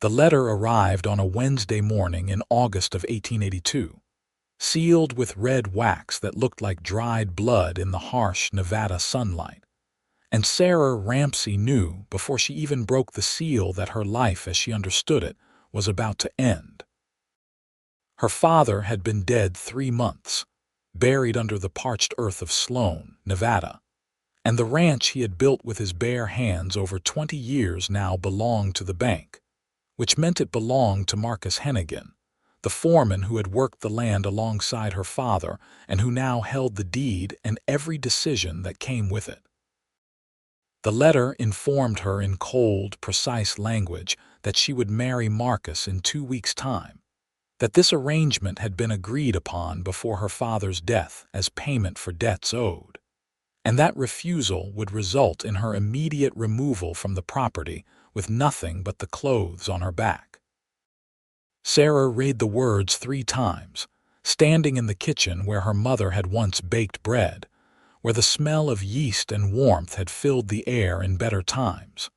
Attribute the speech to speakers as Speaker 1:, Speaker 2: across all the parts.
Speaker 1: The letter arrived on a Wednesday morning in August of 1882, sealed with red wax that looked like dried blood in the harsh Nevada sunlight. And Sarah Ramsey knew before she even broke the seal that her life as she understood it was about to end. Her father had been dead 3 months, buried under the parched earth of Sloan, Nevada, and the ranch he had built with his bare hands over 20 years now belonged to the bank, which meant it belonged to Marcus Hennigan, the foreman who had worked the land alongside her father and who now held the deed and every decision that came with it. The letter informed her in cold, precise language that she would marry Marcus in 2 weeks' time, that this arrangement had been agreed upon before her father's death as payment for debts owed, and that refusal would result in her immediate removal from the property with nothing but the clothes on her back. Sarah read the words 3 times, standing in the kitchen where her mother had once baked bread, where the smell of yeast and warmth had filled the air in better times.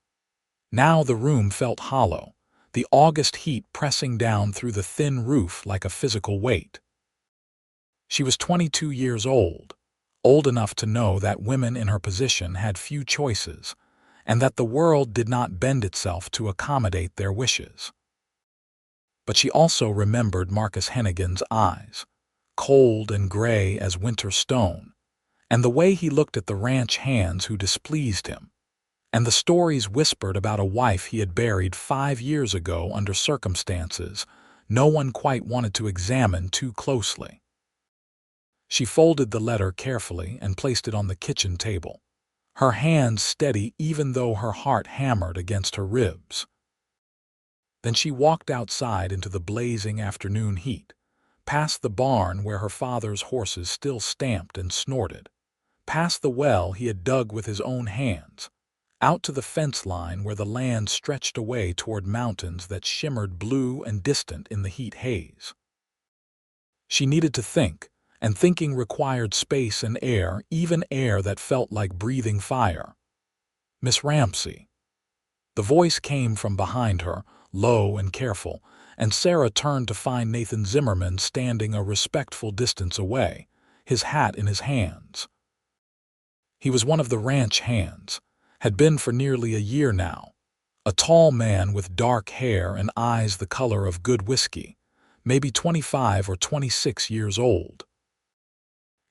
Speaker 1: Now the room felt hollow, the August heat pressing down through the thin roof like a physical weight. She was 22 years old enough to know that women in her position had few choices, and that the world did not bend itself to accommodate their wishes. But she also remembered Marcus Hennigan's eyes, cold and gray as winter stone, and the way he looked at the ranch hands who displeased him, and the stories whispered about a wife he had buried 5 years ago under circumstances no one quite wanted to examine too closely. She folded the letter carefully and placed it on the kitchen table, her hands steady even though her heart hammered against her ribs. Then she walked outside into the blazing afternoon heat, past the barn where her father's horses still stamped and snorted, past the well he had dug with his own hands, out to the fence line where the land stretched away toward mountains that shimmered blue and distant in the heat haze. She needed to think, and thinking required space and air, even air that felt like breathing fire. "Miss Ramsey." The voice came from behind her, low and careful, and Sarah turned to find Nathan Zimmerman standing a respectful distance away, his hat in his hands. He was one of the ranch hands, had been for nearly a year now, a tall man with dark hair and eyes the color of good whiskey, maybe 25 or 26 years old.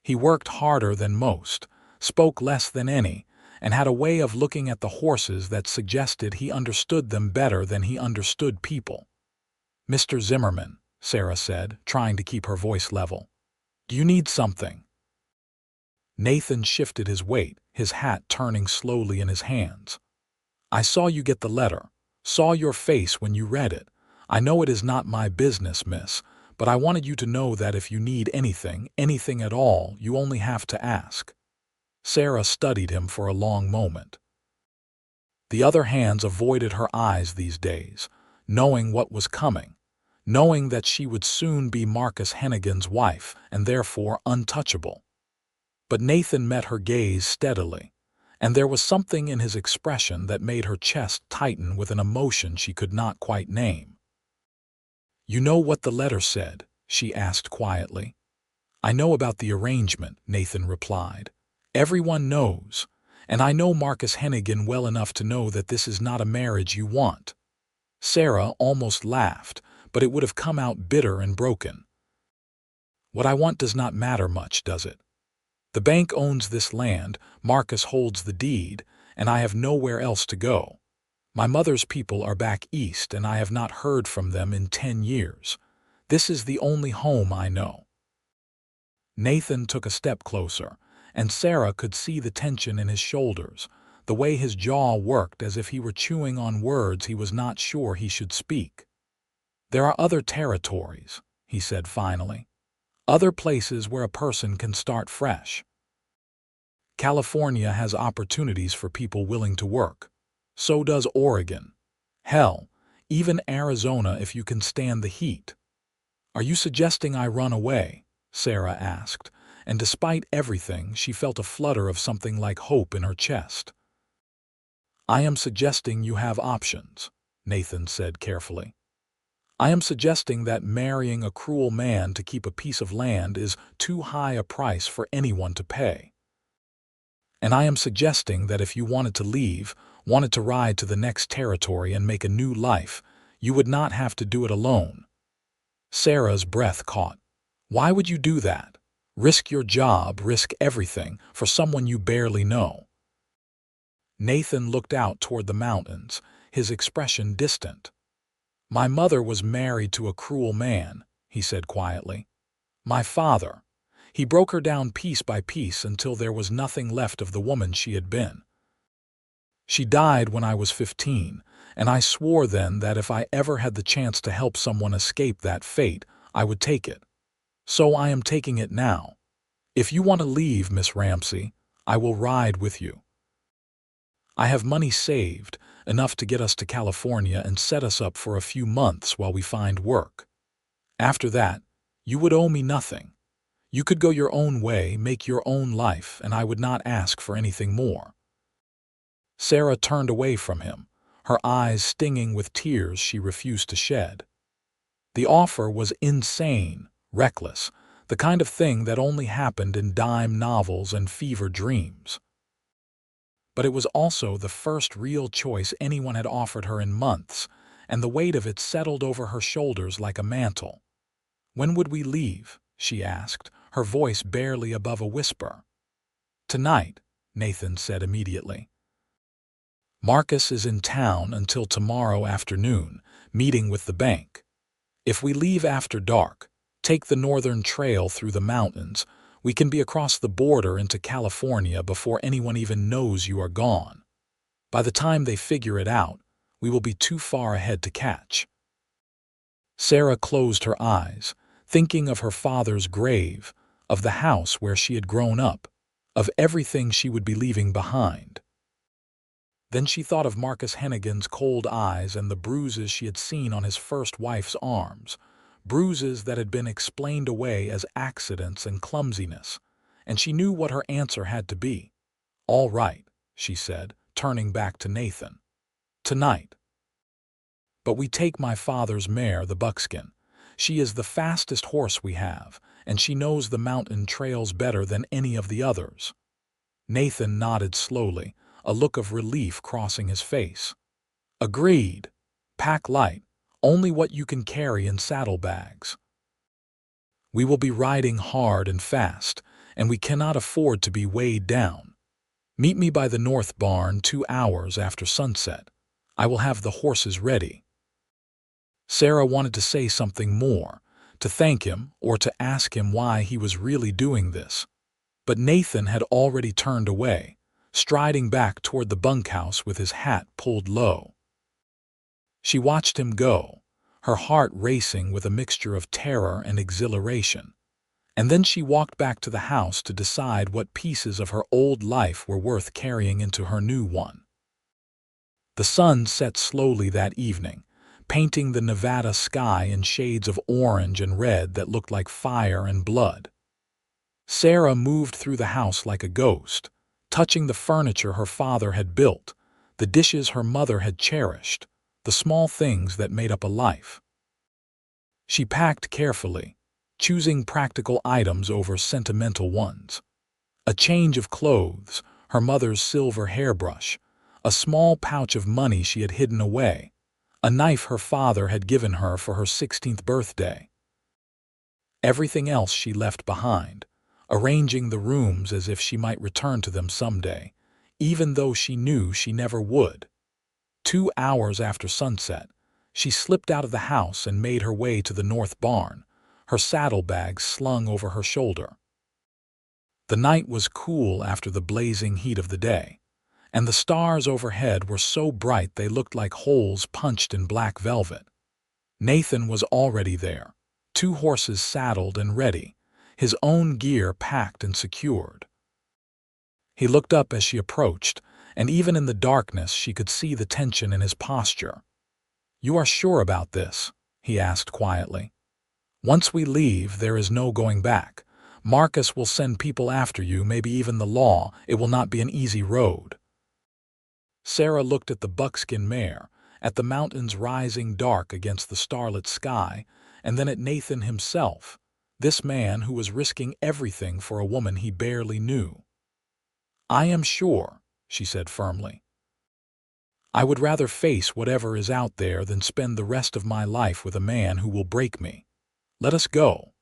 Speaker 1: He worked harder than most, spoke less than any, and had a way of looking at the horses that suggested he understood them better than he understood people. "Mr. Zimmerman," Sarah said, trying to keep her voice level, "do you need something?" Nathan shifted his weight, his hat turning slowly in his hands. "I saw you get the letter, saw your face when you read it. I know it is not my business, miss, but I wanted you to know that if you need anything, anything at all, you only have to ask." Sarah studied him for a long moment. The other hands avoided her eyes these days, knowing what was coming, knowing that she would soon be Marcus Hennigan's wife and therefore untouchable. But Nathan met her gaze steadily, and there was something in his expression that made her chest tighten with an emotion she could not quite name. "You know what the letter said?" she asked quietly. "I know about the arrangement," Nathan replied. "Everyone knows, and I know Marcus Hennigan well enough to know that this is not a marriage you want." Sarah almost laughed, but it would have come out bitter and broken. "What I want does not matter much, does it? The bank owns this land, Marcus holds the deed, and I have nowhere else to go. My mother's people are back east, and I have not heard from them in 10 years. This is the only home I know." Nathan took a step closer, and Sarah could see the tension in his shoulders, the way his jaw worked as if he were chewing on words he was not sure he should speak. "There are other territories," he said finally. "Other places where a person can start fresh. California has opportunities for people willing to work. So does Oregon. Hell, even Arizona if you can stand the heat." "Are you suggesting I run away?" Sarah asked, and despite everything, she felt a flutter of something like hope in her chest. "I am suggesting you have options. Nathan said carefully. I am suggesting that marrying a cruel man to keep a piece of land is too high a price for anyone to pay. And I am suggesting that if you wanted to leave, wanted to ride to the next territory and make a new life, you would not have to do it alone. Sarah's breath caught. Why would you do that? Risk your job, risk everything, for someone you barely know. Nathan looked out toward the mountains, his expression distant. My mother was married to a cruel man, he said quietly. My father. He broke her down piece by piece until there was nothing left of the woman she had been. She died when I was 15, and I swore then that if I ever had the chance to help someone escape that fate, I would take it. So I am taking it now. If you want to leave, Miss Ramsey, I will ride with you. I have money saved, enough to get us to California and set us up for a few months while we find work. After that, you would owe me nothing. You could go your own way, make your own life, and I would not ask for anything more. Sarah turned away from him, her eyes stinging with tears she refused to shed. The offer was insane, reckless, the kind of thing that only happened in dime novels and fever dreams. But it was also the first real choice anyone had offered her in months, and the weight of it settled over her shoulders like a mantle. When would we leave? She asked, her voice barely above a whisper. Tonight, Nathan said immediately. Marcus is in town until tomorrow afternoon, meeting with the bank. If we leave after dark, take the northern trail through the mountains, we can be across the border into California before anyone even knows you are gone. By the time they figure it out, we will be too far ahead to catch. Sarah closed her eyes, thinking of her father's grave, of the house where she had grown up, of everything she would be leaving behind. Then she thought of Marcus Hennigan's cold eyes and the bruises she had seen on his first wife's arms, bruises that had been explained away as accidents and clumsiness, and she knew what her answer had to be. All right, she said, turning back to Nathan. Tonight. But we take my father's mare, the Buckskin. She is the fastest horse we have, and she knows the mountain trails better than any of the others. Nathan nodded slowly, a look of relief crossing his face. Agreed. Pack light, only what you can carry in saddlebags. We will be riding hard and fast, and we cannot afford to be weighed down. Meet me by the north barn 2 hours after sunset. I will have the horses ready. Sarah wanted to say something more, to thank him or to ask him why he was really doing this. But Nathan had already turned away, striding back toward the bunkhouse with his hat pulled low. She watched him go, her heart racing with a mixture of terror and exhilaration. And then she walked back to the house to decide what pieces of her old life were worth carrying into her new one. The sun set slowly that evening, painting the Nevada sky in shades of orange and red that looked like fire and blood. Sarah moved through the house like a ghost, touching the furniture her father had built, the dishes her mother had cherished, the small things that made up a life. She packed carefully, choosing practical items over sentimental ones. A change of clothes, her mother's silver hairbrush, a small pouch of money she had hidden away, a knife her father had given her for her 16th birthday. Everything else she left behind, arranging the rooms as if she might return to them someday, even though she knew she never would. 2 hours after sunset, she slipped out of the house and made her way to the north barn, her saddlebags slung over her shoulder. The night was cool after the blazing heat of the day, and the stars overhead were so bright they looked like holes punched in black velvet. Nathan was already there, 2 horses saddled and ready, his own gear packed and secured. He looked up as she approached, and even in the darkness she could see the tension in his posture. You are sure about this? He asked quietly. Once we leave, there is no going back. Marcus will send people after you, maybe even the law. It will not be an easy road. Sarah looked at the buckskin mare, at the mountains rising dark against the starlit sky, and then at Nathan himself, this man who was risking everything for a woman he barely knew. "I am sure," she said firmly. "I would rather face whatever is out there than spend the rest of my life with a man who will break me. Let us go."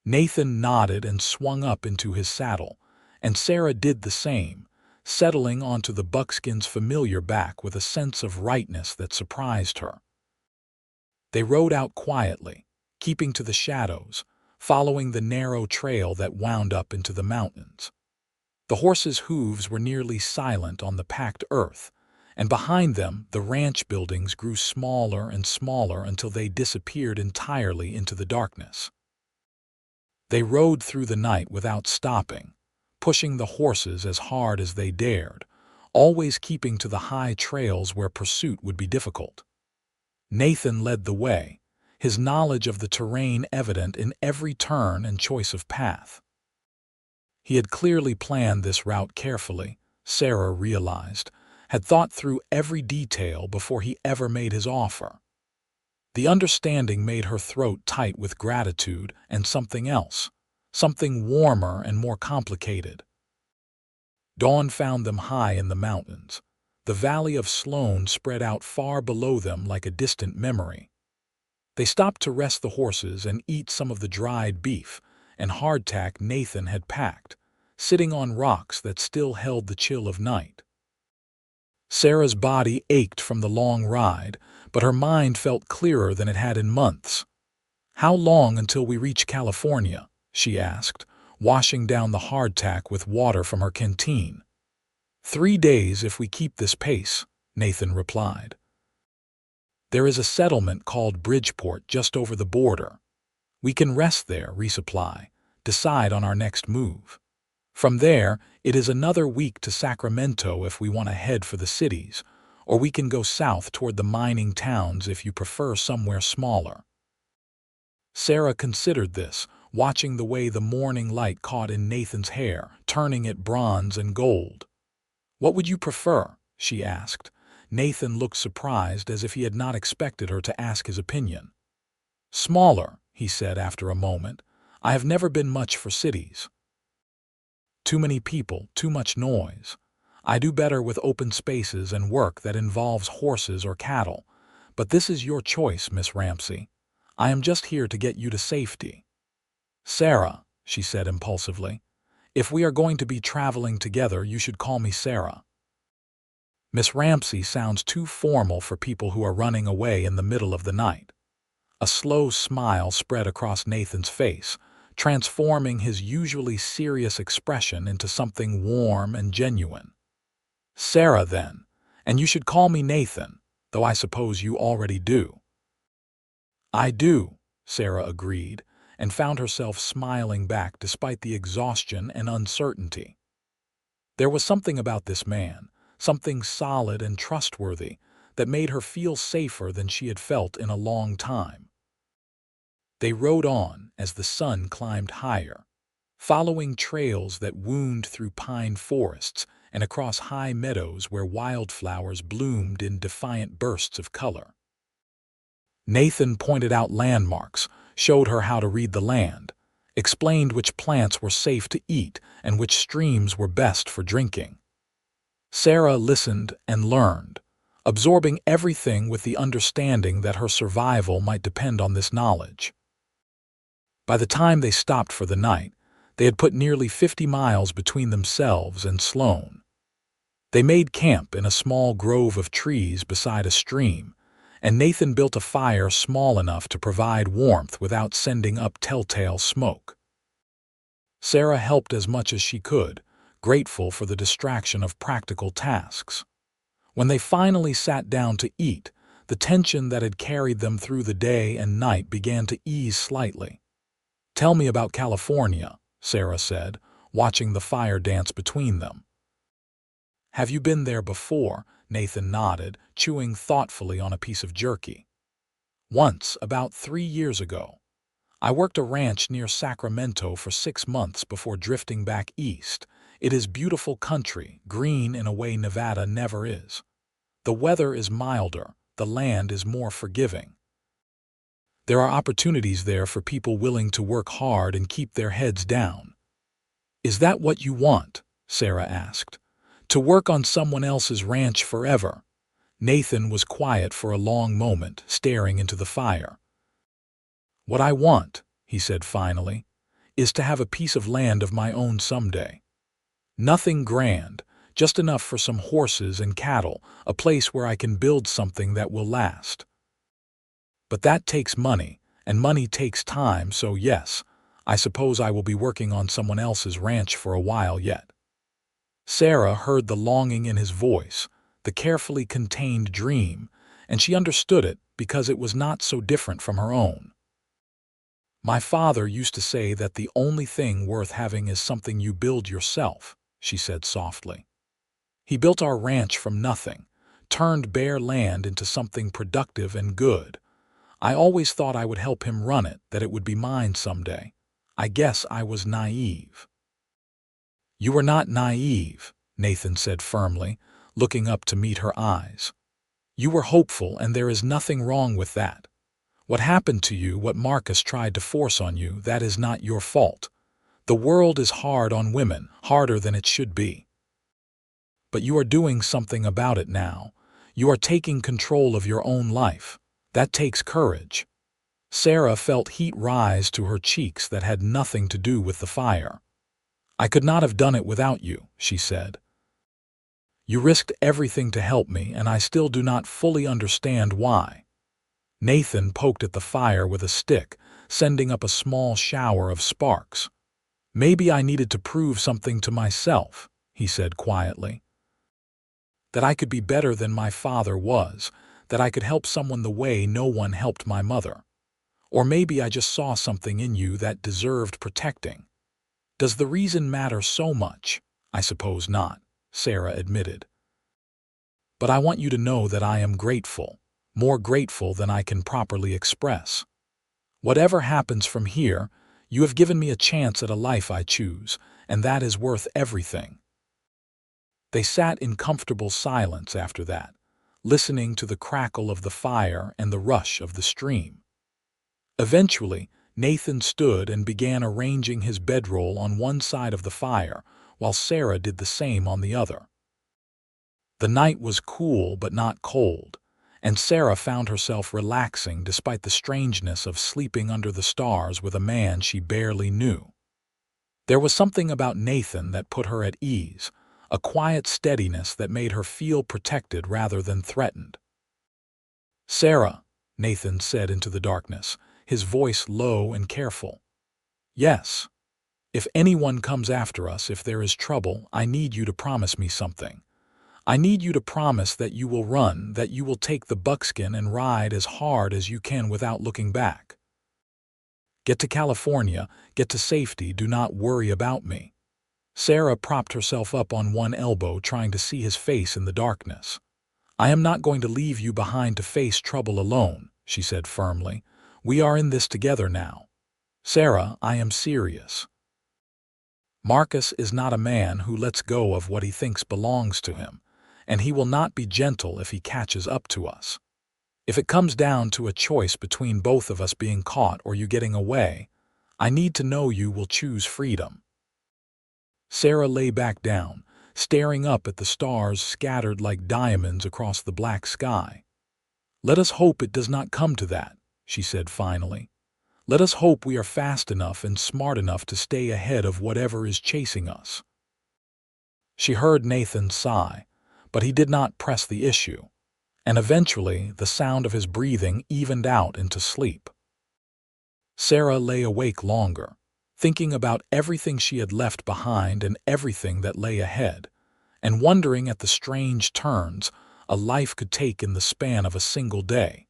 Speaker 1: Nathan nodded and swung up into his saddle, and Sarah did the same, settling onto the buckskin's familiar back with a sense of rightness that surprised her. They rode out quietly, keeping to the shadows, following the narrow trail that wound up into the mountains. The horses' hooves were nearly silent on the packed earth, and behind them the ranch buildings grew smaller and smaller until they disappeared entirely into the darkness. They rode through the night without stopping, pushing the horses as hard as they dared, always keeping to the high trails where pursuit would be difficult. Nathan led the way, his knowledge of the terrain evident in every turn and choice of path. He had clearly planned this route carefully, Sarah realized, had thought through every detail before he ever made his offer. The understanding made her throat tight with gratitude and something else, something warmer and more complicated. Dawn found them high in the mountains. The valley of Sloan spread out far below them like a distant memory. They stopped to rest the horses and eat some of the dried beef and hardtack Nathan had packed, sitting on rocks that still held the chill of night. Sarah's body ached from the long ride, but her mind felt clearer than it had in months. "How long until we reach California?" she asked, washing down the hardtack with water from her canteen. "3 days if we keep this pace," Nathan replied. "There is a settlement called Bridgeport just over the border. We can rest there, resupply, decide on our next move. From there, it is another week to Sacramento if we want to head for the cities, or we can go south toward the mining towns if you prefer somewhere smaller." Sarah considered this, watching the way the morning light caught in Nathan's hair, turning it bronze and gold. "What would you prefer?" she asked. Nathan looked surprised, as if he had not expected her to ask his opinion. "Smaller," he said after a moment. "I have never been much for cities. Too many people, too much noise. I do better with open spaces and work that involves horses or cattle. But this is your choice, Miss Ramsey. I am just here to get you to safety." "Sarah," she said impulsively, "if we are going to be traveling together, you should call me Sarah. Miss Ramsey sounds too formal for people who are running away in the middle of the night." A slow smile spread across Nathan's face, transforming his usually serious expression into something warm and genuine. "Sarah, then, and you should call me Nathan, though I suppose you already do." "I do," Sarah agreed, and found herself smiling back despite the exhaustion and uncertainty. There was something about this man, something solid and trustworthy, that made her feel safer than she had felt in a long time. They rode on as the sun climbed higher, following trails that wound through pine forests and across high meadows where wildflowers bloomed in defiant bursts of color. Nathan pointed out landmarks, showed her how to read the land, explained which plants were safe to eat and which streams were best for drinking. Sarah listened and learned, absorbing everything with the understanding that her survival might depend on this knowledge. By the time they stopped for the night, they had put nearly 50 miles between themselves and Sloan. They made camp in a small grove of trees beside a stream, and Nathan built a fire small enough to provide warmth without sending up telltale smoke. Sarah helped as much as she could, grateful for the distraction of practical tasks. When they finally sat down to eat, the tension that had carried them through the day and night began to ease slightly. "Tell me about California," Sarah said, watching the fire dance between them. "Have you been there before?" Nathan nodded, chewing thoughtfully on a piece of jerky. "Once, about 3 years ago. I worked a ranch near Sacramento for 6 months before drifting back east. It is beautiful country, green in a way Nevada never is. The weather is milder, the land is more forgiving. There are opportunities there for people willing to work hard and keep their heads down. Is that what you want? Sarah asked. To work on someone else's ranch forever? Nathan was quiet for a long moment, staring into the fire. What I want, he said finally, is to have a piece of land of my own someday. Nothing grand, just enough for some horses and cattle, a place where I can build something that will last. But that takes money, and money takes time, so yes, I suppose I will be working on someone else's ranch for a while yet. Sarah heard the longing in his voice, the carefully contained dream, and she understood it because it was not so different from her own. My father used to say that the only thing worth having is something you build yourself, she said softly. He built our ranch from nothing, turned bare land into something productive and good. I always thought I would help him run it, that it would be mine someday. I guess I was naive. You were not naive, Nathan said firmly, looking up to meet her eyes. You were hopeful, and there is nothing wrong with that. What happened to you, what Marcus tried to force on you, that is not your fault. The world is hard on women, harder than it should be. But you are doing something about it now. You are taking control of your own life. That takes courage. Sarah felt heat rise to her cheeks that had nothing to do with the fire. I could not have done it without you, she said. You risked everything to help me, and I still do not fully understand why. Nathan poked at the fire with a stick, sending up a small shower of sparks. Maybe I needed to prove something to myself, he said quietly. That I could be better than my father was, that I could help someone the way no one helped my mother. Or maybe I just saw something in you that deserved protecting. Does the reason matter so much? I suppose not, Sarah admitted. But I want you to know that I am grateful, more grateful than I can properly express. Whatever happens from here, you have given me a chance at a life I choose, and that is worth everything. They sat in comfortable silence after that, listening to the crackle of the fire and the rush of the stream. Eventually, Nathan stood and began arranging his bedroll on one side of the fire, while Sarah did the same on the other. The night was cool but not cold, and Sarah found herself relaxing despite the strangeness of sleeping under the stars with a man she barely knew. There was something about Nathan that put her at ease, a quiet steadiness that made her feel protected rather than threatened. Sarah, Nathan said into the darkness, his voice low and careful. Yes. If anyone comes after us, if there is trouble, I need you to promise me something. I need you to promise that you will run, that you will take the buckskin and ride as hard as you can without looking back. Get to California, get to safety, do not worry about me. Sarah propped herself up on one elbow, trying to see his face in the darkness. I am not going to leave you behind to face trouble alone, she said firmly. We are in this together now. Sarah, I am serious. Marcus is not a man who lets go of what he thinks belongs to him, and he will not be gentle if he catches up to us. If it comes down to a choice between both of us being caught or you getting away, I need to know you will choose freedom. Sarah lay back down, staring up at the stars scattered like diamonds across the black sky. Let us hope it does not come to that, she said finally. Let us hope we are fast enough and smart enough to stay ahead of whatever is chasing us. She heard Nathan sigh, but he did not press the issue, and eventually the sound of his breathing evened out into sleep. Sarah lay awake longer, thinking about everything she had left behind and everything that lay ahead, and wondering at the strange turns a life could take in the span of a single day.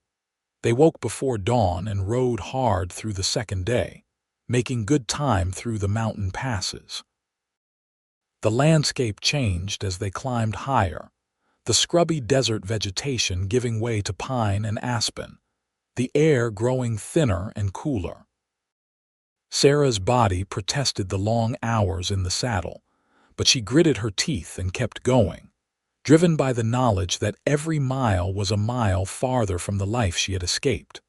Speaker 1: They woke before dawn and rode hard through the second day, making good time through the mountain passes. The landscape changed as they climbed higher, the scrubby desert vegetation giving way to pine and aspen, the air growing thinner and cooler. Sarah's body protested the long hours in the saddle, but she gritted her teeth and kept going, driven by the knowledge that every mile was a mile farther from the life she had escaped.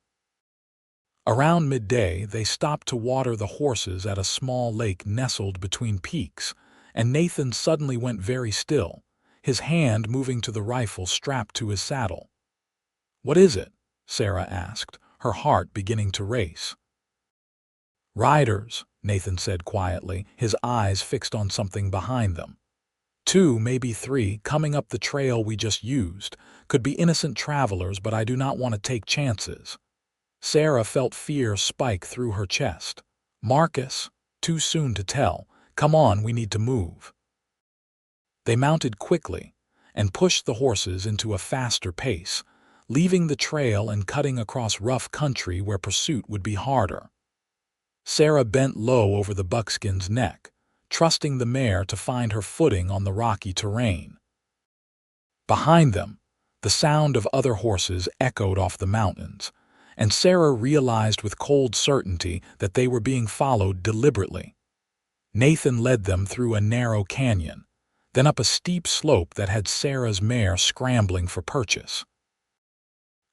Speaker 1: Around midday, they stopped to water the horses at a small lake nestled between peaks, and Nathan suddenly went very still, his hand moving to the rifle strapped to his saddle. "What is it?" Sarah asked, her heart beginning to race. "Riders," Nathan said quietly, his eyes fixed on something behind them. "Two, maybe three, coming up the trail we just used. Could be innocent travelers, but I do not want to take chances." Sarah felt fear spike through her chest. "Marcus, too soon to tell. Come on, we need to move." They mounted quickly and pushed the horses into a faster pace, leaving the trail and cutting across rough country where pursuit would be harder. Sarah bent low over the buckskin's neck, trusting the mare to find her footing on the rocky terrain. Behind them, the sound of other horses echoed off the mountains, and Sarah realized with cold certainty that they were being followed deliberately. Nathan led them through a narrow canyon, then up a steep slope that had Sarah's mare scrambling for purchase.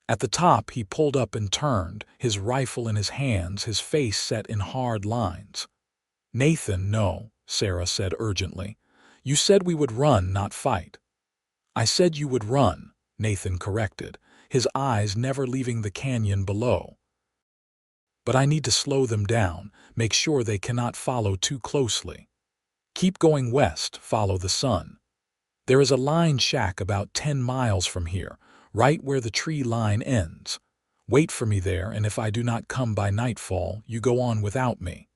Speaker 1: At the top, he pulled up and turned, his rifle in his hands, his face set in hard lines. "Nathan, no," Sarah said urgently. "You said we would run, not fight." "I said you would run," Nathan corrected, his eyes never leaving the canyon below. "But I need to slow them down, make sure they cannot follow too closely. Keep going west, follow the sun. There is a line shack about 10 miles from here, right where the tree line ends. Wait for me there, and if I do not come by nightfall, you go on without me."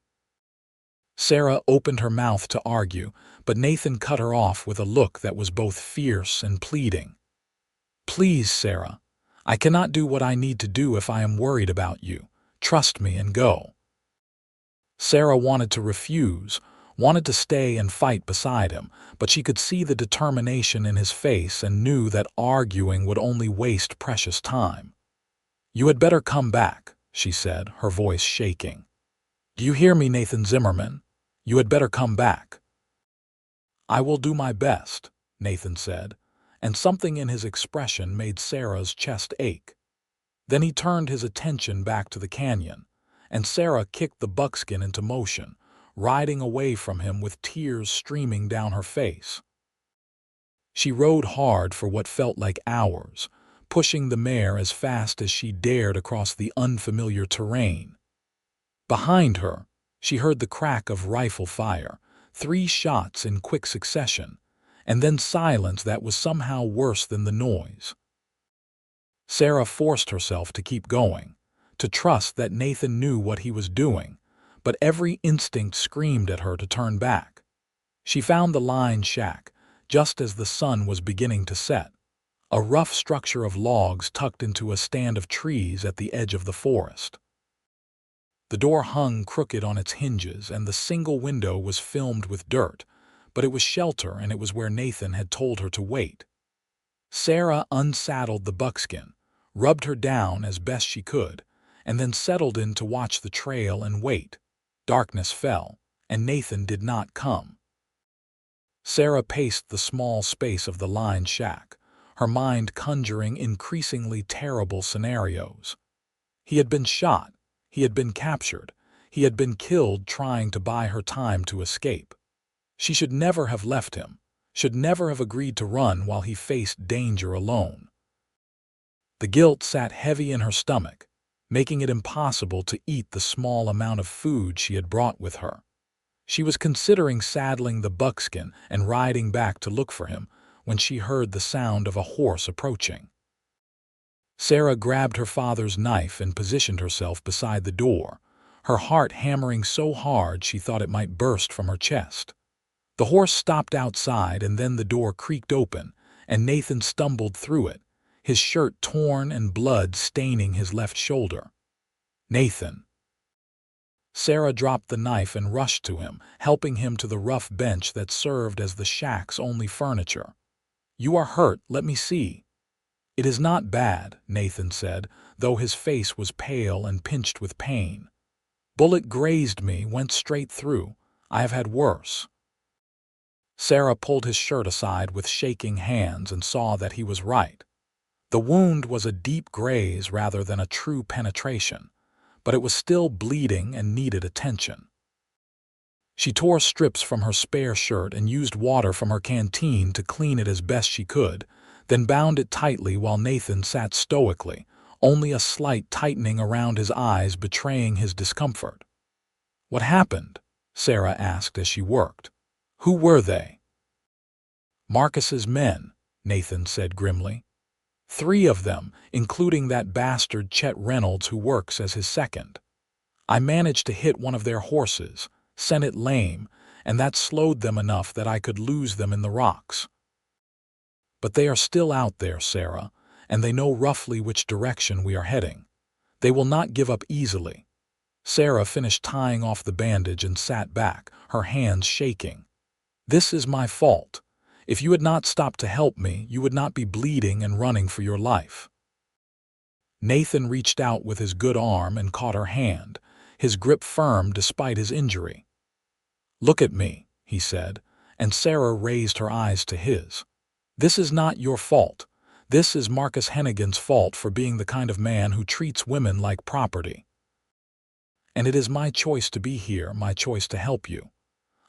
Speaker 1: Sarah opened her mouth to argue, but Nathan cut her off with a look that was both fierce and pleading. "Please, Sarah, I cannot do what I need to do if I am worried about you. Trust me and go." Sarah wanted to refuse, wanted to stay and fight beside him, but she could see the determination in his face and knew that arguing would only waste precious time. "You had better come back," she said, her voice shaking. "Do you hear me, Nathan Zimmerman? You had better come back." "I will do my best," Nathan said, and something in his expression made Sarah's chest ache. Then he turned his attention back to the canyon, and Sarah kicked the buckskin into motion, riding away from him with tears streaming down her face. She rode hard for what felt like hours, pushing the mare as fast as she dared across the unfamiliar terrain. Behind her, she heard the crack of rifle fire, 3 shots in quick succession, and then silence that was somehow worse than the noise. Sarah forced herself to keep going, to trust that Nathan knew what he was doing, but every instinct screamed at her to turn back. She found the line shack, just as the sun was beginning to set, a rough structure of logs tucked into a stand of trees at the edge of the forest. The door hung crooked on its hinges, and the single window was filmed with dirt, but it was shelter, and it was where Nathan had told her to wait. Sarah unsaddled the buckskin, rubbed her down as best she could, and then settled in to watch the trail and wait. Darkness fell, and Nathan did not come. Sarah paced the small space of the line shack, her mind conjuring increasingly terrible scenarios. He had been shot, he had been captured, he had been killed trying to buy her time to escape. She should never have left him, should never have agreed to run while he faced danger alone. The guilt sat heavy in her stomach, making it impossible to eat the small amount of food she had brought with her. She was considering saddling the buckskin and riding back to look for him when she heard the sound of a horse approaching. Sarah grabbed her father's knife and positioned herself beside the door, her heart hammering so hard she thought it might burst from her chest. The horse stopped outside, and then the door creaked open, and Nathan stumbled through it, his shirt torn and blood staining his left shoulder. "Nathan!" Sarah dropped the knife and rushed to him, helping him to the rough bench that served as the shack's only furniture. "You are hurt, let me see." "It is not bad," Nathan said, though his face was pale and pinched with pain. "Bullet grazed me, went straight through. I have had worse." Sarah pulled his shirt aside with shaking hands and saw that he was right. The wound was a deep graze rather than a true penetration, but it was still bleeding and needed attention. She tore strips from her spare shirt and used water from her canteen to clean it as best she could, then bound it tightly while Nathan sat stoically, only a slight tightening around his eyes betraying his discomfort. "What happened?" Sarah asked as she worked. "Who were they?" "Marcus's men," Nathan said grimly. "3 of them, including that bastard Chet Reynolds who works as his second. I managed to hit one of their horses, sent it lame, and that slowed them enough that I could lose them in the rocks. But they are still out there, Sarah, and they know roughly which direction we are heading. They will not give up easily." Sarah finished tying off the bandage and sat back, her hands shaking. "This is my fault. If you had not stopped to help me, you would not be bleeding and running for your life." Nathan reached out with his good arm and caught her hand, his grip firm despite his injury. "Look at me," he said, and Sarah raised her eyes to his. "This is not your fault. This is Marcus Hennigan's fault for being the kind of man who treats women like property. And it is my choice to be here, my choice to help you.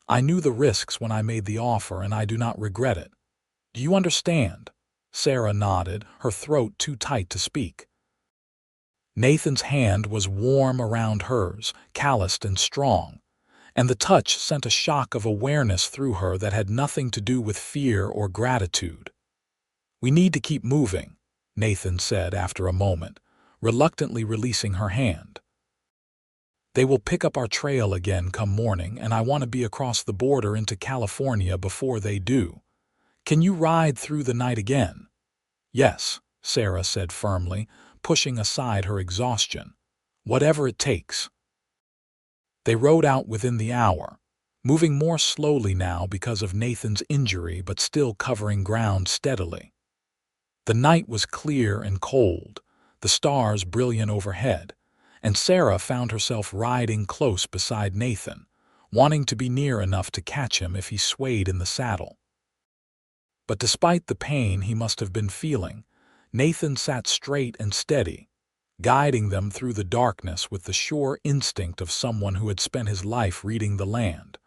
Speaker 1: I knew the risks when I made the offer, and I do not regret it. Do you understand?" Sarah nodded, her throat too tight to speak. Nathan's hand was warm around hers, calloused and strong, and the touch sent a shock of awareness through her that had nothing to do with fear or gratitude. "We need to keep moving," Nathan said after a moment, reluctantly releasing her hand. "They will pick up our trail again come morning, and I want to be across the border into California before they do. Can you ride through the night again?" "Yes," Sarah said firmly, pushing aside her exhaustion. "Whatever it takes." They rode out within the hour, moving more slowly now because of Nathan's injury but still covering ground steadily. The night was clear and cold, the stars brilliant overhead, and Sarah found herself riding close beside Nathan, wanting to be near enough to catch him if he swayed in the saddle. But despite the pain he must have been feeling, Nathan sat straight and steady, guiding them through the darkness with the sure instinct of someone who had spent his life reading the land.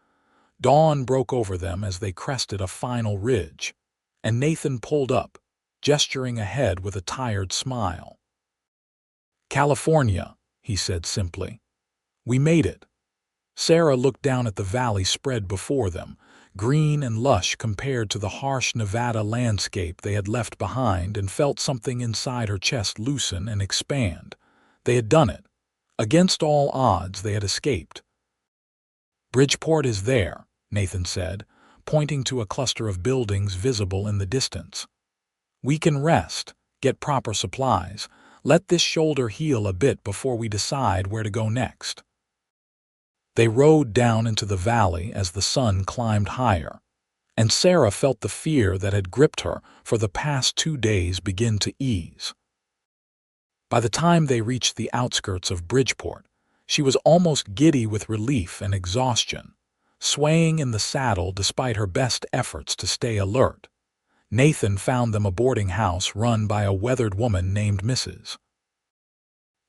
Speaker 1: Dawn broke over them as they crested a final ridge, and Nathan pulled up, gesturing ahead with a tired smile. "California," he said simply. "We made it." Sarah looked down at the valley spread before them, green and lush compared to the harsh Nevada landscape they had left behind, and felt something inside her chest loosen and expand. They had done it. Against all odds, they had escaped. "Bridgeport is there," Nathan said, pointing to a cluster of buildings visible in the distance. "We can rest, get proper supplies, let this shoulder heal a bit before we decide where to go next." They rode down into the valley as the sun climbed higher, and Sarah felt the fear that had gripped her for the past 2 days begin to ease. By the time they reached the outskirts of Bridgeport, she was almost giddy with relief and exhaustion, swaying in the saddle despite her best efforts to stay alert. Nathan found them a boarding house run by a weathered woman named Mrs.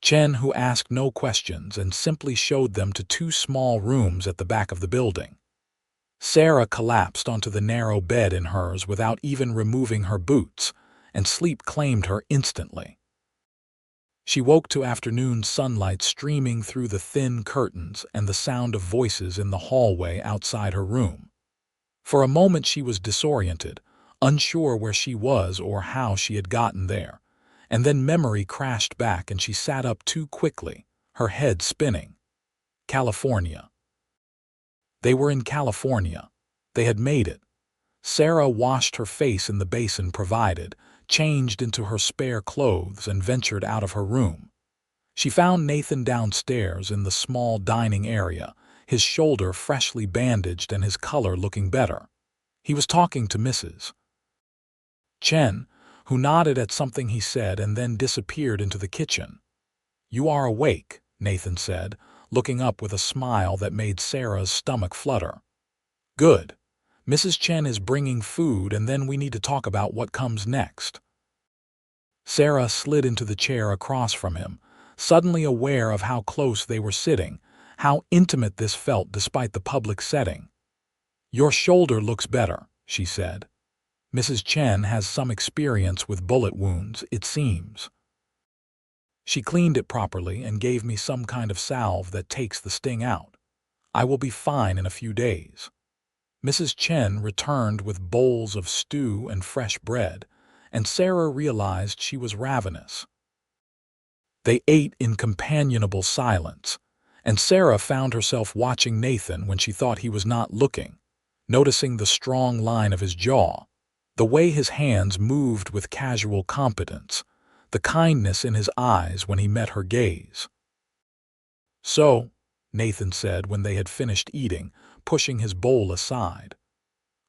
Speaker 1: Chen, who asked no questions and simply showed them to 2 small rooms at the back of the building. Sarah collapsed onto the narrow bed in hers without even removing her boots, and sleep claimed her instantly. She woke to afternoon sunlight streaming through the thin curtains and the sound of voices in the hallway outside her room. For a moment she was disoriented, unsure where she was or how she had gotten there. And then memory crashed back and she sat up too quickly, her head spinning. California. They were in California. They had made it. Sarah washed her face in the basin provided, changed into her spare clothes, and ventured out of her room. She found Nathan downstairs in the small dining area, his shoulder freshly bandaged and his color looking better. He was talking to Mrs. Chen, who nodded at something he said and then disappeared into the kitchen. "You are awake," Nathan said, looking up with a smile that made Sarah's stomach flutter. "Good. Mrs. Chen is bringing food, and then we need to talk about what comes next." Sarah slid into the chair across from him, suddenly aware of how close they were sitting, how intimate this felt despite the public setting. "Your shoulder looks better," she said. "Mrs. Chen has some experience with bullet wounds, it seems. She cleaned it properly and gave me some kind of salve that takes the sting out. I will be fine in a few days." Mrs. Chen returned with bowls of stew and fresh bread, and Sarah realized she was ravenous. They ate in companionable silence, and Sarah found herself watching Nathan when she thought he was not looking, noticing the strong line of his jaw, the way his hands moved with casual competence, the kindness in his eyes when he met her gaze. "So," Nathan said when they had finished eating, pushing his bowl aside,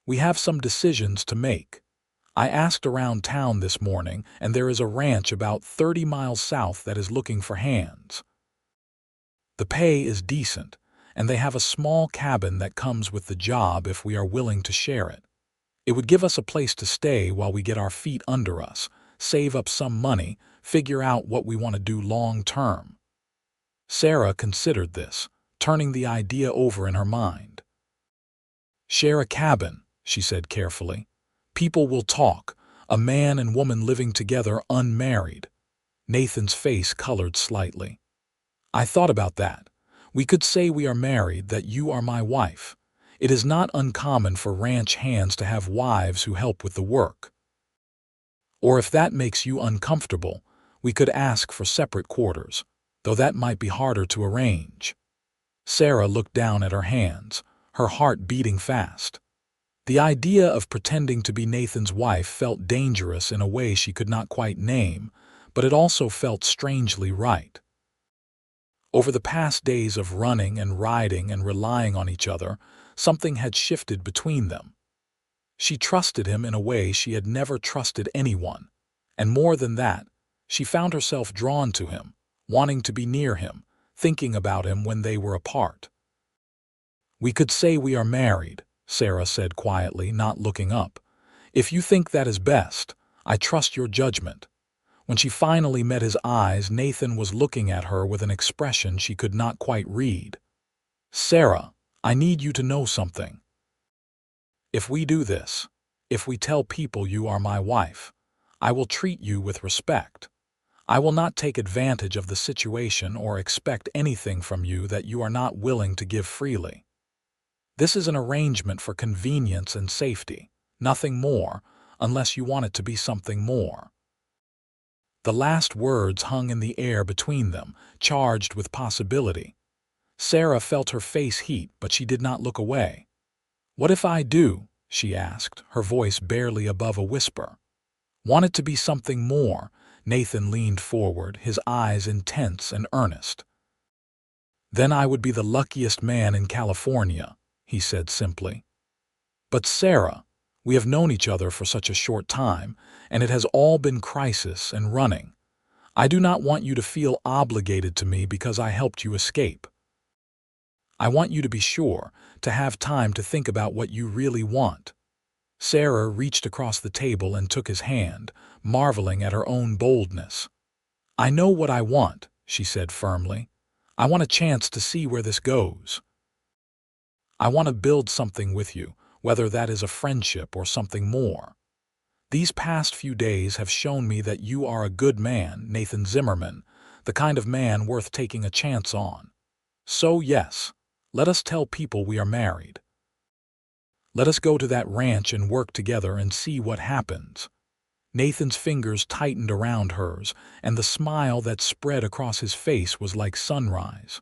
Speaker 1: "we have some decisions to make. I asked around town this morning, and there is a ranch about 30 miles south that is looking for hands. The pay is decent, and they have a small cabin that comes with the job if we are willing to share it. It would give us a place to stay while we get our feet under us, save up some money, figure out what we want to do long term." Sarah considered this, turning the idea over in her mind. "Share a cabin," she said carefully. "People will talk, a man and woman living together unmarried." Nathan's face colored slightly. "I thought about that. We could say we are married, that you are my wife. It is not uncommon for ranch hands to have wives who help with the work. Or if that makes you uncomfortable, we could ask for separate quarters, though that might be harder to arrange." Sarah looked down at her hands, her heart beating fast. The idea of pretending to be Nathan's wife felt dangerous in a way she could not quite name, but it also felt strangely right. Over the past days of running and riding and relying on each other, something had shifted between them. She trusted him in a way she had never trusted anyone, and more than that, she found herself drawn to him, wanting to be near him, thinking about him when they were apart. "We could say we are married," Sarah said quietly, not looking up. "If you think that is best, I trust your judgment." When she finally met his eyes, Nathan was looking at her with an expression she could not quite read. "Sarah, I need you to know something. If we do this, if we tell people you are my wife, I will treat you with respect. I will not take advantage of the situation or expect anything from you that you are not willing to give freely. This is an arrangement for convenience and safety, nothing more, unless you want it to be something more." The last words hung in the air between them, charged with possibility. Sarah felt her face heat, but she did not look away. "What if I do?" she asked, her voice barely above a whisper. "Want it to be something more?" Nathan leaned forward, his eyes intense and earnest. "Then I would be the luckiest man in California," he said simply. "But Sarah, we have known each other for such a short time, and it has all been crisis and running. I do not want you to feel obligated to me because I helped you escape. I want you to be sure to have time to think about what you really want." Sarah reached across the table and took his hand, marveling at her own boldness. "I know what I want," she said firmly. "I want a chance to see where this goes. I want to build something with you, whether that is a friendship or something more. These past few days have shown me that you are a good man, Nathan Zimmerman, the kind of man worth taking a chance on. So yes, let us tell people we are married. Let us go to that ranch and work together and see what happens." Nathan's fingers tightened around hers, and the smile that spread across his face was like sunrise.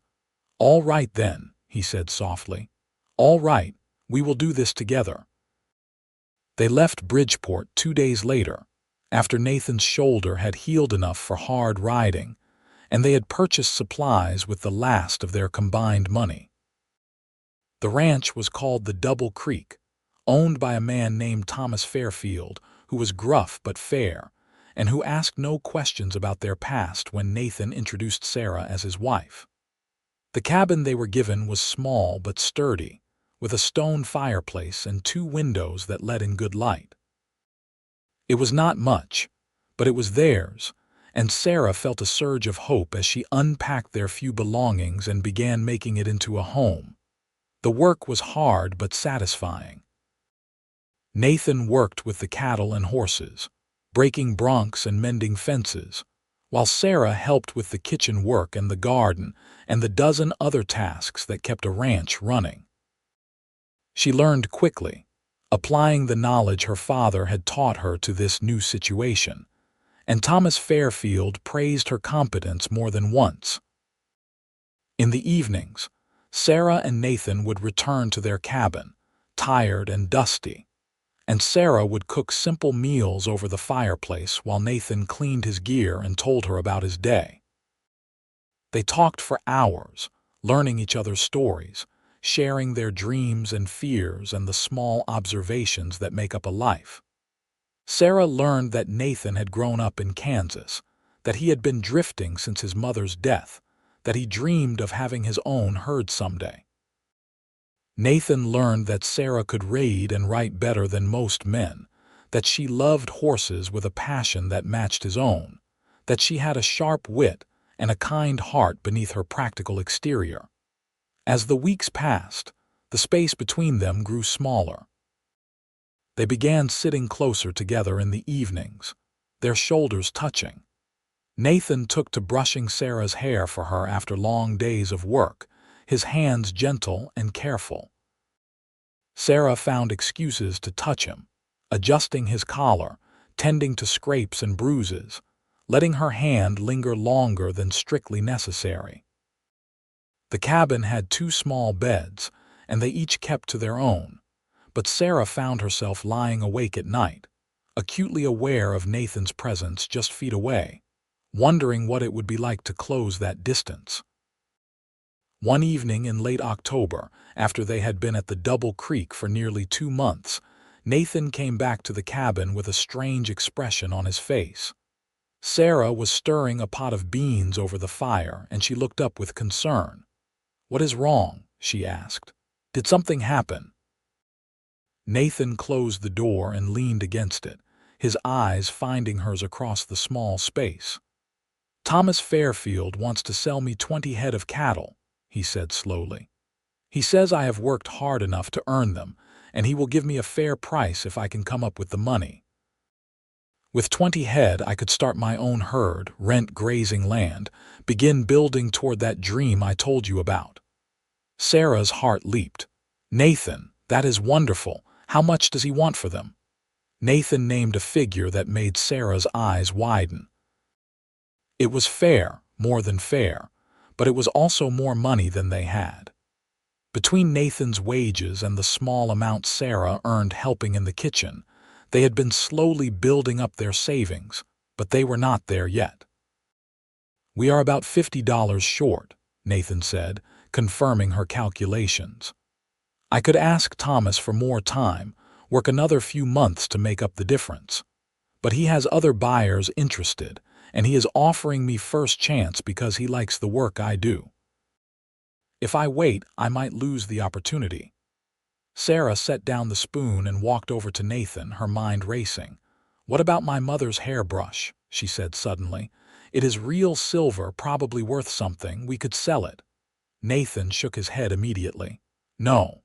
Speaker 1: "All right then," he said softly. "All right, we will do this together." They left Bridgeport 2 days later, after Nathan's shoulder had healed enough for hard riding, and they had purchased supplies with the last of their combined money. The ranch was called the Double Creek, owned by a man named Thomas Fairfield, who was gruff but fair, and who asked no questions about their past when Nathan introduced Sarah as his wife. The cabin they were given was small but sturdy, with a stone fireplace and 2 windows that let in good light. It was not much, but it was theirs, and Sarah felt a surge of hope as she unpacked their few belongings and began making it into a home. The work was hard but satisfying. Nathan worked with the cattle and horses, breaking broncs and mending fences, while Sarah helped with the kitchen work and the garden and the dozen other tasks that kept a ranch running. She learned quickly, applying the knowledge her father had taught her to this new situation, and Thomas Fairfield praised her competence more than once. In the evenings, Sarah and Nathan would return to their cabin, tired and dusty, and Sarah would cook simple meals over the fireplace while Nathan cleaned his gear and told her about his day. They talked for hours, learning each other's stories, sharing their dreams and fears and the small observations that make up a life. Sarah learned that Nathan had grown up in Kansas, that he had been drifting since his mother's death, that he dreamed of having his own herd someday. Nathan learned that Sarah could read and write better than most men, that she loved horses with a passion that matched his own, that she had a sharp wit and a kind heart beneath her practical exterior. As the weeks passed, the space between them grew smaller. They began sitting closer together in the evenings, their shoulders touching. Nathan took to brushing Sarah's hair for her after long days of work, his hands gentle and careful. Sarah found excuses to touch him, adjusting his collar, tending to scrapes and bruises, letting her hand linger longer than strictly necessary. The cabin had 2 small beds, and they each kept to their own, but Sarah found herself lying awake at night, acutely aware of Nathan's presence just feet away, wondering what it would be like to close that distance. One evening in late October, after they had been at the Double Creek for nearly 2 months, Nathan came back to the cabin with a strange expression on his face. Sarah was stirring a pot of beans over the fire, and she looked up with concern. "What is wrong?" she asked. "Did something happen?" Nathan closed the door and leaned against it, his eyes finding hers across the small space. "Thomas Fairfield wants to sell me 20 head of cattle," he said slowly. "He says I have worked hard enough to earn them, and he will give me a fair price if I can come up with the money. With 20 head, I could start my own herd, rent grazing land, begin building toward that dream I told you about." Sarah's heart leaped. "Nathan, that is wonderful. How much does he want for them?" Nathan named a figure that made Sarah's eyes widen. It was fair, more than fair, but it was also more money than they had. Between Nathan's wages and the small amount Sarah earned helping in the kitchen, they had been slowly building up their savings, but they were not there yet. "We are about $50 short," Nathan said, confirming her calculations. "I could ask Thomas for more time, work another few months to make up the difference. But he has other buyers interested, and he is offering me first chance because he likes the work I do. If I wait, I might lose the opportunity." Sarah set down the spoon and walked over to Nathan, her mind racing. "What about my mother's hairbrush?" she said suddenly. "It is real silver, probably worth something. We could sell it." Nathan shook his head immediately. "No.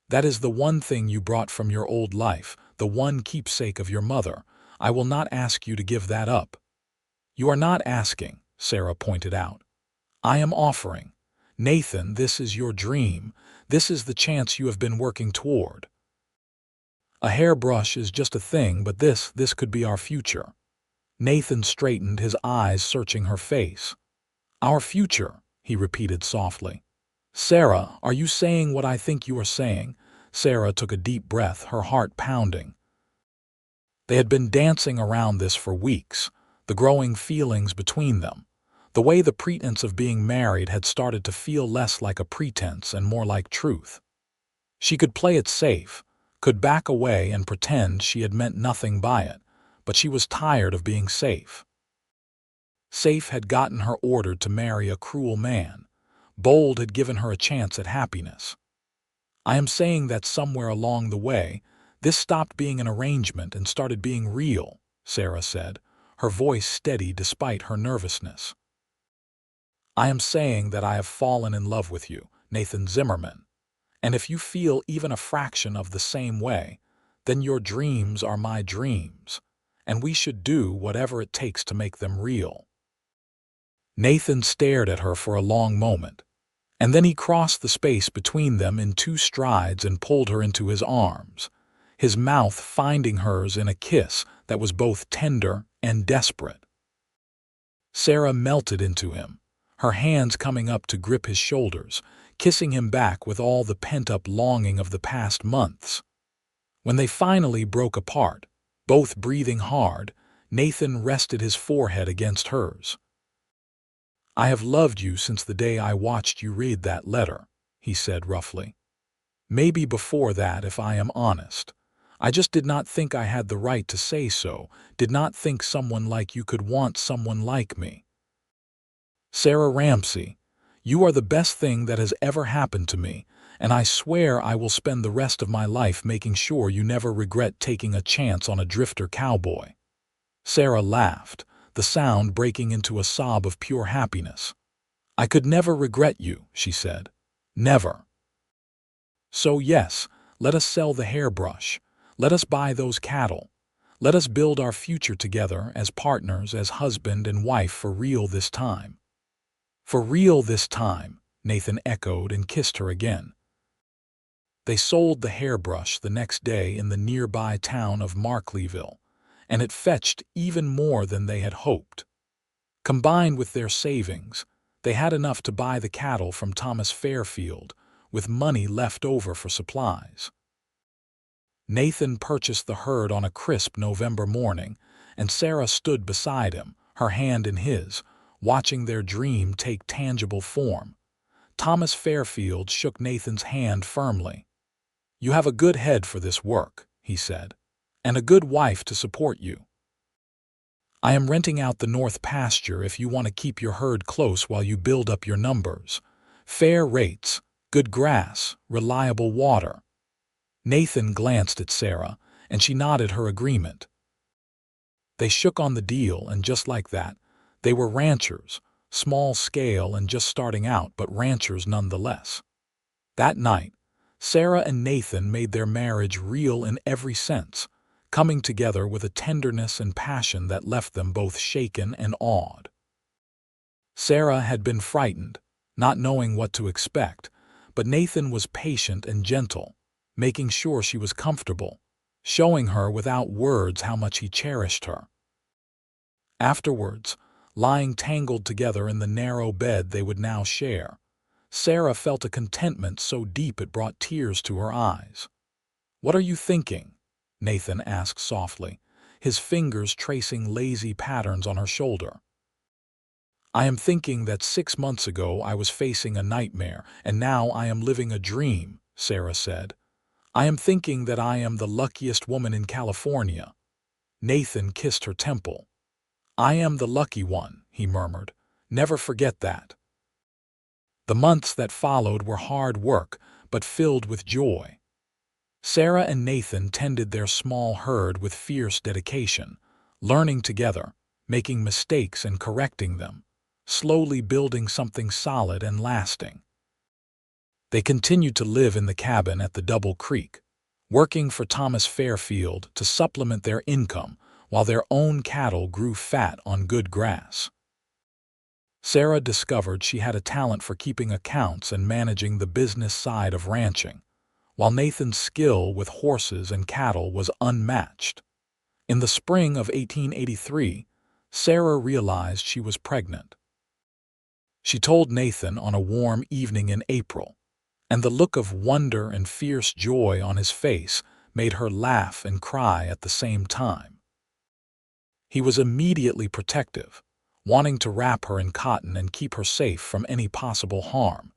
Speaker 1: That is the one thing you brought from your old life, the one keepsake of your mother. I will not ask you to give that up." "You are not asking," Sarah pointed out. "I am offering. Nathan, this is your dream. This is the chance you have been working toward. A hairbrush is just a thing, but this could be our future." Nathan straightened, his eyes searching her face. "Our future," he repeated softly. "Sarah, are you saying what I think you are saying?" Sarah took a deep breath, her heart pounding. They had been dancing around this for weeks, the growing feelings between them. The way the pretense of being married had started to feel less like a pretense and more like truth. She could play it safe, could back away and pretend she had meant nothing by it, but she was tired of being safe. Safe had gotten her ordered to marry a cruel man. Bold had given her a chance at happiness. I am saying that somewhere along the way, this stopped being an arrangement and started being real, Sarah said, her voice steady despite her nervousness. I am saying that I have fallen in love with you, Nathan Zimmerman, and if you feel even a fraction of the same way, then your dreams are my dreams, and we should do whatever it takes to make them real. Nathan stared at her for a long moment, and then he crossed the space between them in 2 strides and pulled her into his arms, his mouth finding hers in a kiss that was both tender and desperate. Sarah melted into him, her hands coming up to grip his shoulders, kissing him back with all the pent-up longing of the past months. When they finally broke apart, both breathing hard, Nathan rested his forehead against hers. I have loved you since the day I watched you read that letter, he said roughly. Maybe before that, if I am honest. I just did not think I had the right to say so, did not think someone like you could want someone like me. Sarah Ramsey, you are the best thing that has ever happened to me, and I swear I will spend the rest of my life making sure you never regret taking a chance on a drifter cowboy. Sarah laughed, the sound breaking into a sob of pure happiness. I could never regret you, she said. Never. So yes, let us sell the hairbrush. Let us buy those cattle. Let us build our future together as partners, as husband and wife for real this time. For real this time, Nathan echoed and kissed her again. They sold the hairbrush the next day in the nearby town of Markleyville, and it fetched even more than they had hoped. Combined with their savings, they had enough to buy the cattle from Thomas Fairfield, with money left over for supplies. Nathan purchased the herd on a crisp November morning, and Sarah stood beside him, her hand in his, watching their dream take tangible form. Thomas Fairfield shook Nathan's hand firmly. You have a good head for this work, he said, and a good wife to support you. I am renting out the north pasture if you want to keep your herd close while you build up your numbers. Fair rates, good grass, reliable water. Nathan glanced at Sarah, and she nodded her agreement. They shook on the deal, and just like that, they were ranchers, small scale and just starting out, but ranchers nonetheless. That night, Sarah and Nathan made their marriage real in every sense, coming together with a tenderness and passion that left them both shaken and awed. Sarah had been frightened, not knowing what to expect, but Nathan was patient and gentle, making sure she was comfortable, showing her without words how much he cherished her. Afterwards, lying tangled together in the narrow bed they would now share, Sarah felt a contentment so deep it brought tears to her eyes. What are you thinking? Nathan asked softly, his fingers tracing lazy patterns on her shoulder. I am thinking that 6 months ago I was facing a nightmare, and now I am living a dream, Sarah said. I am thinking that I am the luckiest woman in California. Nathan kissed her temple. I am the lucky one, he murmured. Never forget that. The months that followed were hard work, but filled with joy. Sarah and Nathan tended their small herd with fierce dedication, learning together, making mistakes and correcting them, slowly building something solid and lasting. They continued to live in the cabin at the Double Creek, working for Thomas Fairfield to supplement their income while their own cattle grew fat on good grass. Sarah discovered she had a talent for keeping accounts and managing the business side of ranching, while Nathan's skill with horses and cattle was unmatched. In the spring of 1883, Sarah realized she was pregnant. She told Nathan on a warm evening in April, and the look of wonder and fierce joy on his face made her laugh and cry at the same time. He was immediately protective, wanting to wrap her in cotton and keep her safe from any possible harm,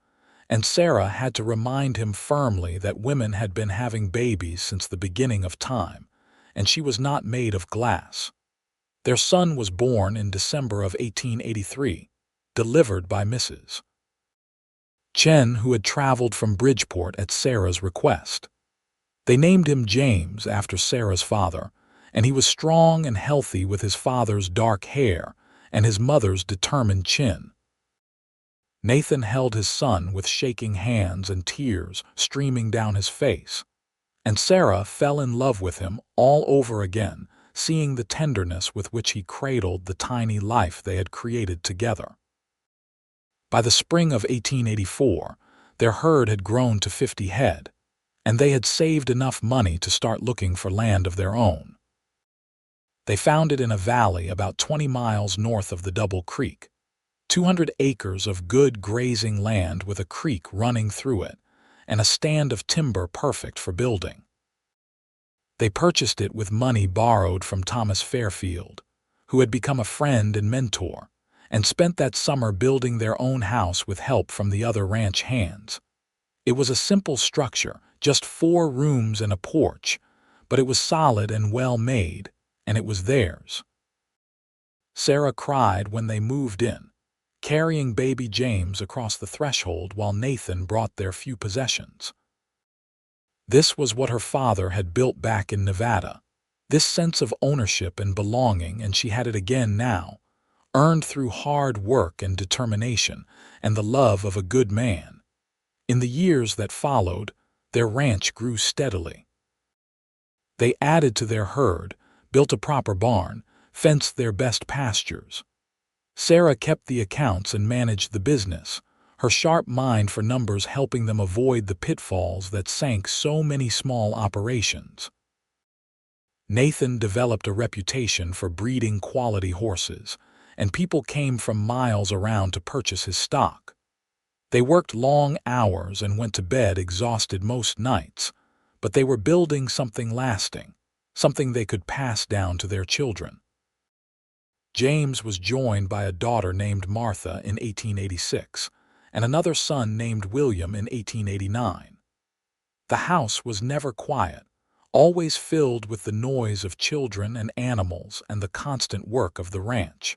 Speaker 1: and Sarah had to remind him firmly that women had been having babies since the beginning of time, and she was not made of glass. Their son was born in December of 1883, delivered by Mrs. Chen, who had traveled from Bridgeport at Sarah's request. They named him James after Sarah's father, and he was strong and healthy with his father's dark hair and his mother's determined chin. Nathan held his son with shaking hands and tears streaming down his face, and Sarah fell in love with him all over again, seeing the tenderness with which he cradled the tiny life they had created together. By the spring of 1884, their herd had grown to 50 head, and they had saved enough money to start looking for land of their own. They found it in a valley about 20 miles north of the Double Creek, 200 acres of good grazing land with a creek running through it, and a stand of timber perfect for building. They purchased it with money borrowed from Thomas Fairfield, who had become a friend and mentor, and spent that summer building their own house with help from the other ranch hands. It was a simple structure, just 4 rooms and a porch, but it was solid and well made, and it was theirs. Sarah cried when they moved in, carrying baby James across the threshold while Nathan brought their few possessions. This was what her father had built back in Nevada, this sense of ownership and belonging, and she had it again now, earned through hard work and determination and the love of a good man. In the years that followed, their ranch grew steadily. They added to their herd, built a proper barn, fenced their best pastures. Sarah kept the accounts and managed the business, her sharp mind for numbers helping them avoid the pitfalls that sank so many small operations. Nathan developed a reputation for breeding quality horses, and people came from miles around to purchase his stock. They worked long hours and went to bed exhausted most nights, but they were building something lasting, something they could pass down to their children. James was joined by a daughter named Martha in 1886, and another son named William in 1889. The house was never quiet, always filled with the noise of children and animals and the constant work of the ranch.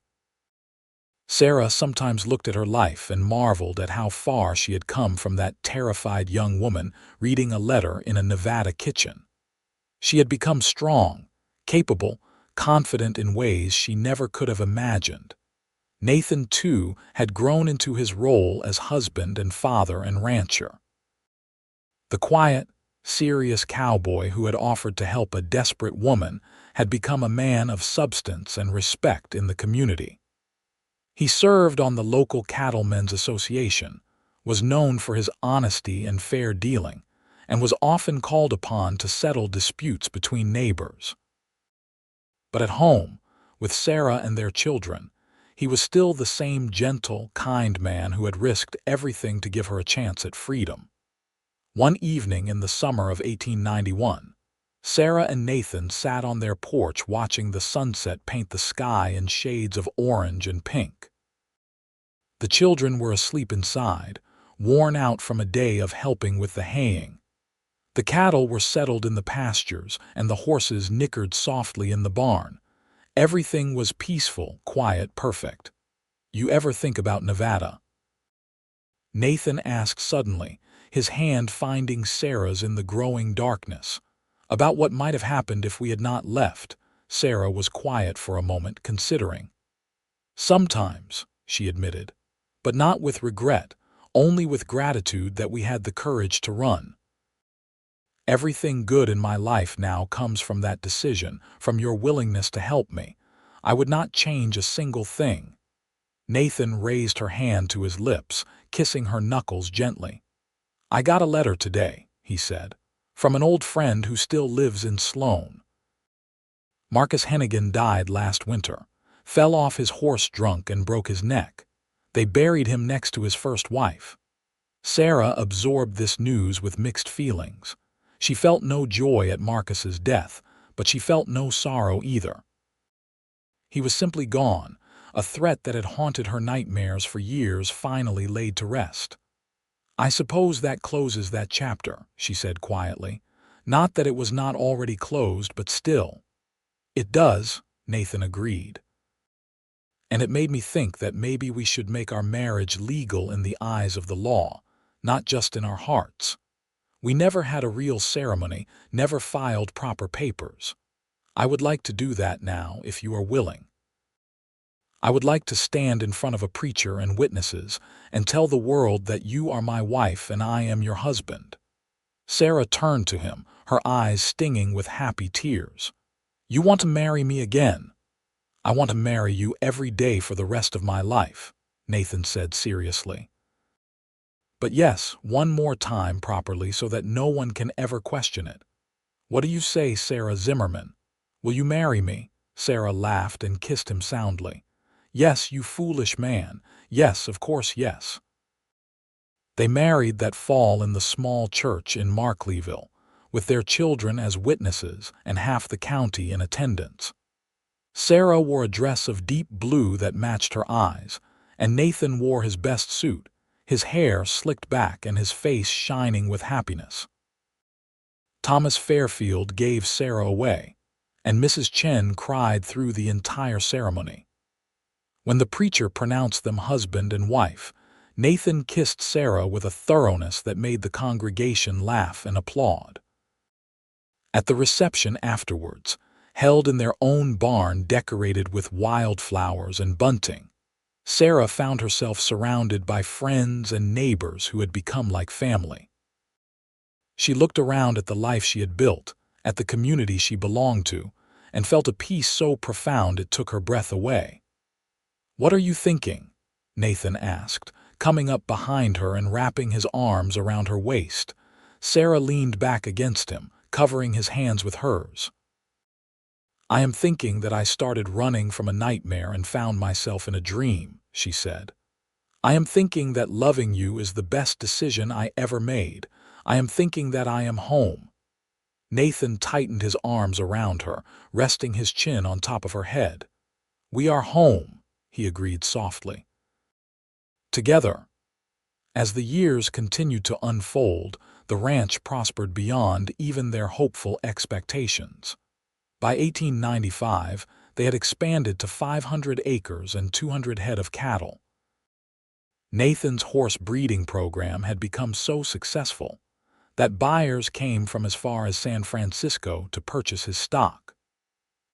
Speaker 1: Sarah sometimes looked at her life and marveled at how far she had come from that terrified young woman reading a letter in a Nevada kitchen. She had become strong, capable, confident in ways she never could have imagined. Nathan, too, had grown into his role as husband and father and rancher. The quiet, serious cowboy who had offered to help a desperate woman had become a man of substance and respect in the community. He served on the local Cattlemen's Association, was known for his honesty and fair dealing, and was often called upon to settle disputes between neighbors. But at home, with Sarah and their children, he was still the same gentle, kind man who had risked everything to give her a chance at freedom. One evening in the summer of 1891, Sarah and Nathan sat on their porch watching the sunset paint the sky in shades of orange and pink. The children were asleep inside, worn out from a day of helping with the haying. The cattle were settled in the pastures, and the horses nickered softly in the barn. Everything was peaceful, quiet, perfect. You ever think about Nevada? Nathan asked suddenly, his hand finding Sarah's in the growing darkness. About what might have happened if we had not left. Sarah was quiet for a moment, considering. Sometimes, she admitted, but not with regret, only with gratitude that we had the courage to run. Everything good in my life now comes from that decision, from your willingness to help me. I would not change a single thing. Nathan raised her hand to his lips, kissing her knuckles gently. I got a letter today, he said, from an old friend who still lives in Sloan. Marcus Hennigan died last winter, fell off his horse drunk and broke his neck. They buried him next to his first wife. Sarah absorbed this news with mixed feelings. She felt no joy at Marcus's death, but she felt no sorrow either. He was simply gone, a threat that had haunted her nightmares for years finally laid to rest. I suppose that closes that chapter, she said quietly. Not that it was not already closed, but still. It does, Nathan agreed. And it made me think that maybe we should make our marriage legal in the eyes of the law, not just in our hearts. We never had a real ceremony, never filed proper papers. I would like to do that now, if you are willing. I would like to stand in front of a preacher and witnesses and tell the world that you are my wife and I am your husband." Sarah turned to him, her eyes stinging with happy tears. "You want to marry me again?" "I want to marry you every day for the rest of my life," Nathan said seriously. "But yes, one more time properly so that no one can ever question it. What do you say, Sarah Zimmerman? Will you marry me?" Sarah laughed and kissed him soundly. "Yes, you foolish man. Yes, of course, yes." They married that fall in the small church in Markleeville, with their children as witnesses and half the county in attendance. Sarah wore a dress of deep blue that matched her eyes, and Nathan wore his best suit, his hair slicked back and his face shining with happiness. Thomas Fairfield gave Sarah away, and Mrs. Chen cried through the entire ceremony. When the preacher pronounced them husband and wife, Nathan kissed Sarah with a thoroughness that made the congregation laugh and applaud. At the reception afterwards, held in their own barn decorated with wildflowers and bunting, Sarah found herself surrounded by friends and neighbors who had become like family. She looked around at the life she had built, at the community she belonged to, and felt a peace so profound it took her breath away. "What are you thinking?" Nathan asked, coming up behind her and wrapping his arms around her waist. Sarah leaned back against him, covering his hands with hers. "I am thinking that I started running from a nightmare and found myself in a dream," she said. "I am thinking that loving you is the best decision I ever made. I am thinking that I am home." Nathan tightened his arms around her, resting his chin on top of her head. "We are home," he agreed softly. "Together." As the years continued to unfold, the ranch prospered beyond even their hopeful expectations. By 1895, they had expanded to 500 acres and 200 head of cattle. Nathan's horse breeding program had become so successful that buyers came from as far as San Francisco to purchase his stock.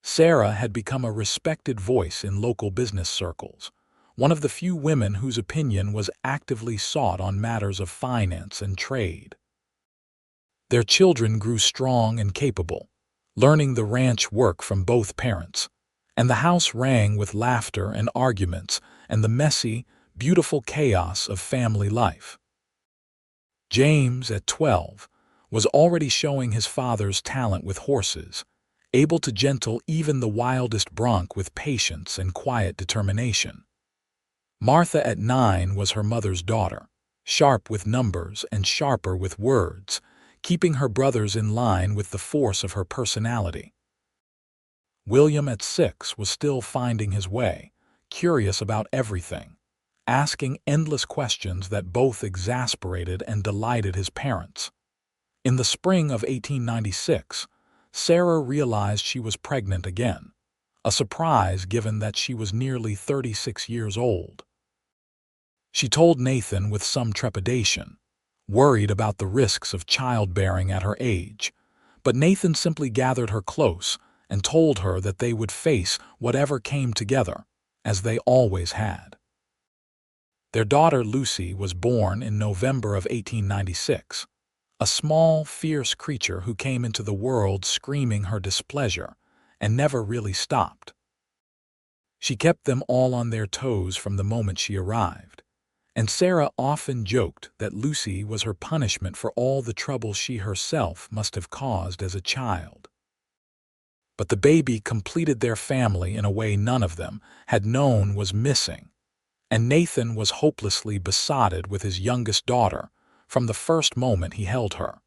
Speaker 1: Sarah had become a respected voice in local business circles, one of the few women whose opinion was actively sought on matters of finance and trade. Their children grew strong and capable, learning the ranch work from both parents, and the house rang with laughter and arguments and the messy, beautiful chaos of family life. James, at 12, was already showing his father's talent with horses, able to gentle even the wildest bronc with patience and quiet determination. Martha, at 9, was her mother's daughter, sharp with numbers and sharper with words, keeping her brothers in line with the force of her personality. William, at 6, was still finding his way, curious about everything, asking endless questions that both exasperated and delighted his parents. In the spring of 1896, Sarah realized she was pregnant again, a surprise given that she was nearly 36 years old. She told Nathan with some trepidation, worried about the risks of childbearing at her age, but Nathan simply gathered her close and told her that they would face whatever came together, as they always had. Their daughter Lucy was born in November of 1896, a small, fierce creature who came into the world screaming her displeasure and never really stopped. She kept them all on their toes from the moment she arrived, and Sarah often joked that Lucy was her punishment for all the trouble she herself must have caused as a child. But the baby completed their family in a way none of them had known was missing, and Nathan was hopelessly besotted with his youngest daughter from the first moment he held her.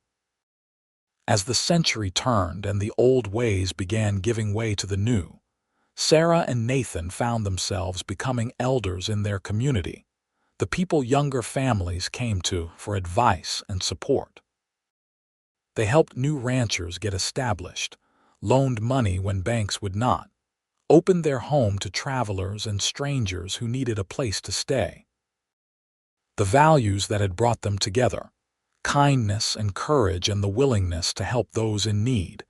Speaker 1: As the century turned and the old ways began giving way to the new, Sarah and Nathan found themselves becoming elders in their community, the people younger families came to for advice and support. They helped new ranchers get established, loaned money when banks would not, opened their home to travelers and strangers who needed a place to stay. The values that had brought them together, kindness and courage and the willingness to help those in need,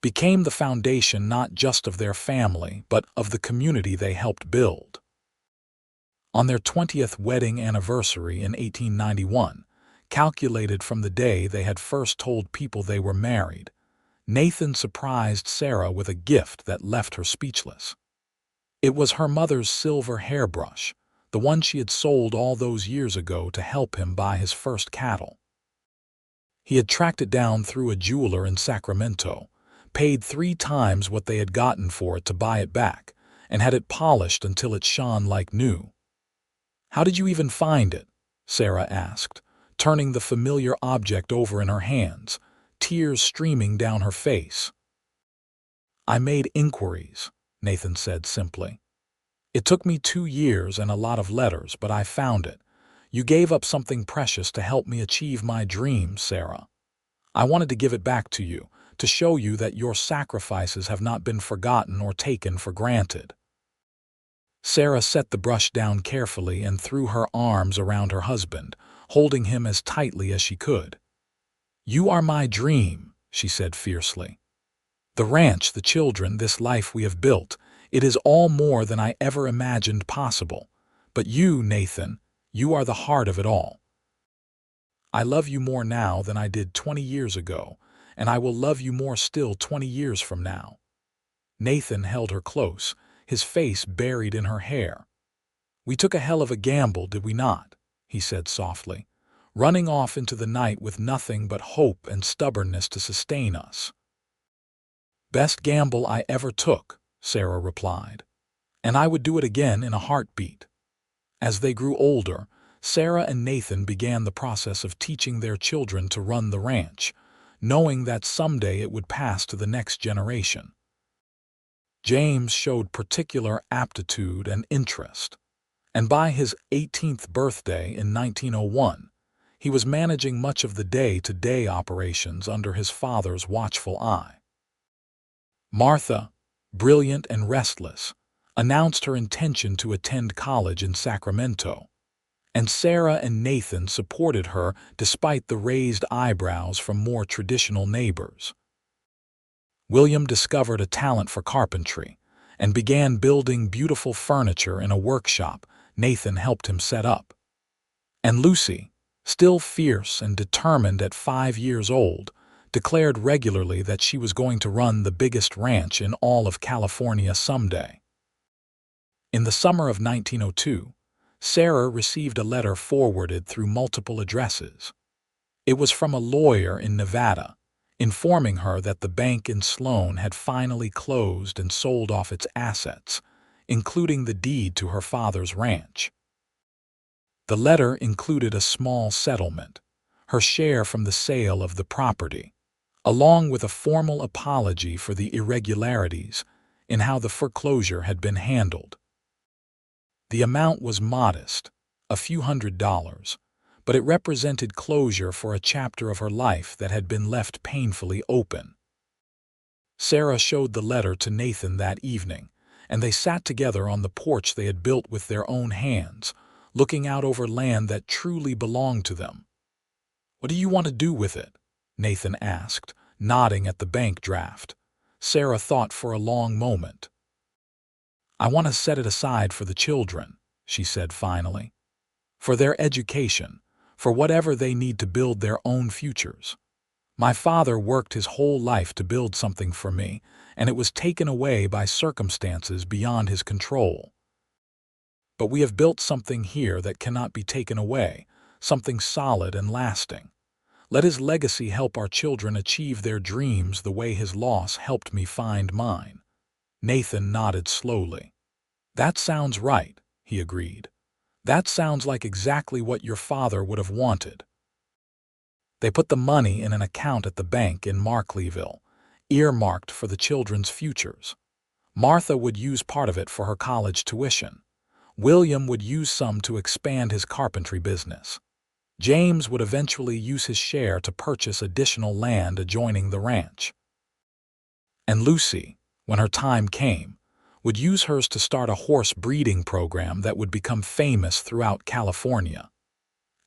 Speaker 1: became the foundation not just of their family, but of the community they helped build. On their 20th wedding anniversary in 1891, calculated from the day they had first told people they were married, Nathan surprised Sarah with a gift that left her speechless. It was her mother's silver hairbrush, the one she had sold all those years ago to help him buy his first cattle. He had tracked it down through a jeweler in Sacramento, paid 3 times what they had gotten for it to buy it back, and had it polished until it shone like new. "How did you even find it?" Sarah asked, turning the familiar object over in her hands, tears streaming down her face. "I made inquiries," Nathan said simply. "It took me 2 years and a lot of letters, but I found it. You gave up something precious to help me achieve my dreams, Sarah. I wanted to give it back to you, to show you that your sacrifices have not been forgotten or taken for granted." Sarah set the brush down carefully and threw her arms around her husband, holding him as tightly as she could. "You are my dream," she said fiercely. "The ranch, the children, this life we have built, it is all more than I ever imagined possible. But you, Nathan, you are the heart of it all. I love you more now than I did 20 years ago, and I will love you more still 20 years from now." Nathan held her close, his face buried in her hair. "We took a hell of a gamble, did we not?" he said softly, "running off into the night with nothing but hope and stubbornness to sustain us." "Best gamble I ever took," Sarah replied, "and I would do it again in a heartbeat." As they grew older, Sarah and Nathan began the process of teaching their children to run the ranch, knowing that someday it would pass to the next generation. James showed particular aptitude and interest, and by his 18th birthday in 1901, he was managing much of the day-to-day operations under his father's watchful eye. Martha, brilliant and restless, announced her intention to attend college in Sacramento, and Sarah and Nathan supported her despite the raised eyebrows from more traditional neighbors. William discovered a talent for carpentry and began building beautiful furniture in a workshop Nathan helped him set up. And Lucy, still fierce and determined at 5 years old, declared regularly that she was going to run the biggest ranch in all of California someday. In the summer of 1902, Sarah received a letter forwarded through multiple addresses. It was from a lawyer in Nevada, informing her that the bank in Sloan had finally closed and sold off its assets, including the deed to her father's ranch. The letter included a small settlement, her share from the sale of the property, along with a formal apology for the irregularities in how the foreclosure had been handled. The amount was modest, a few $100s, but it represented closure for a chapter of her life that had been left painfully open. Sarah showed the letter to Nathan that evening, and they sat together on the porch they had built with their own hands, looking out over land that truly belonged to them. "What do you want to do with it?" Nathan asked, nodding at the bank draft. Sarah thought for a long moment. "I want to set it aside for the children," she said finally. "For their education, for whatever they need to build their own futures. My father worked his whole life to build something for me, and it was taken away by circumstances beyond his control. But we have built something here that cannot be taken away, something solid and lasting. Let his legacy help our children achieve their dreams the way his loss helped me find mine." Nathan nodded slowly. "That sounds right," he agreed. "That sounds like exactly what your father would have wanted." They put the money in an account at the bank in Markleeville, earmarked for the children's futures. Martha would use part of it for her college tuition. William would use some to expand his carpentry business. James would eventually use his share to purchase additional land adjoining the ranch. And Lucy, when her time came, would use hers to start a horse breeding program that would become famous throughout California.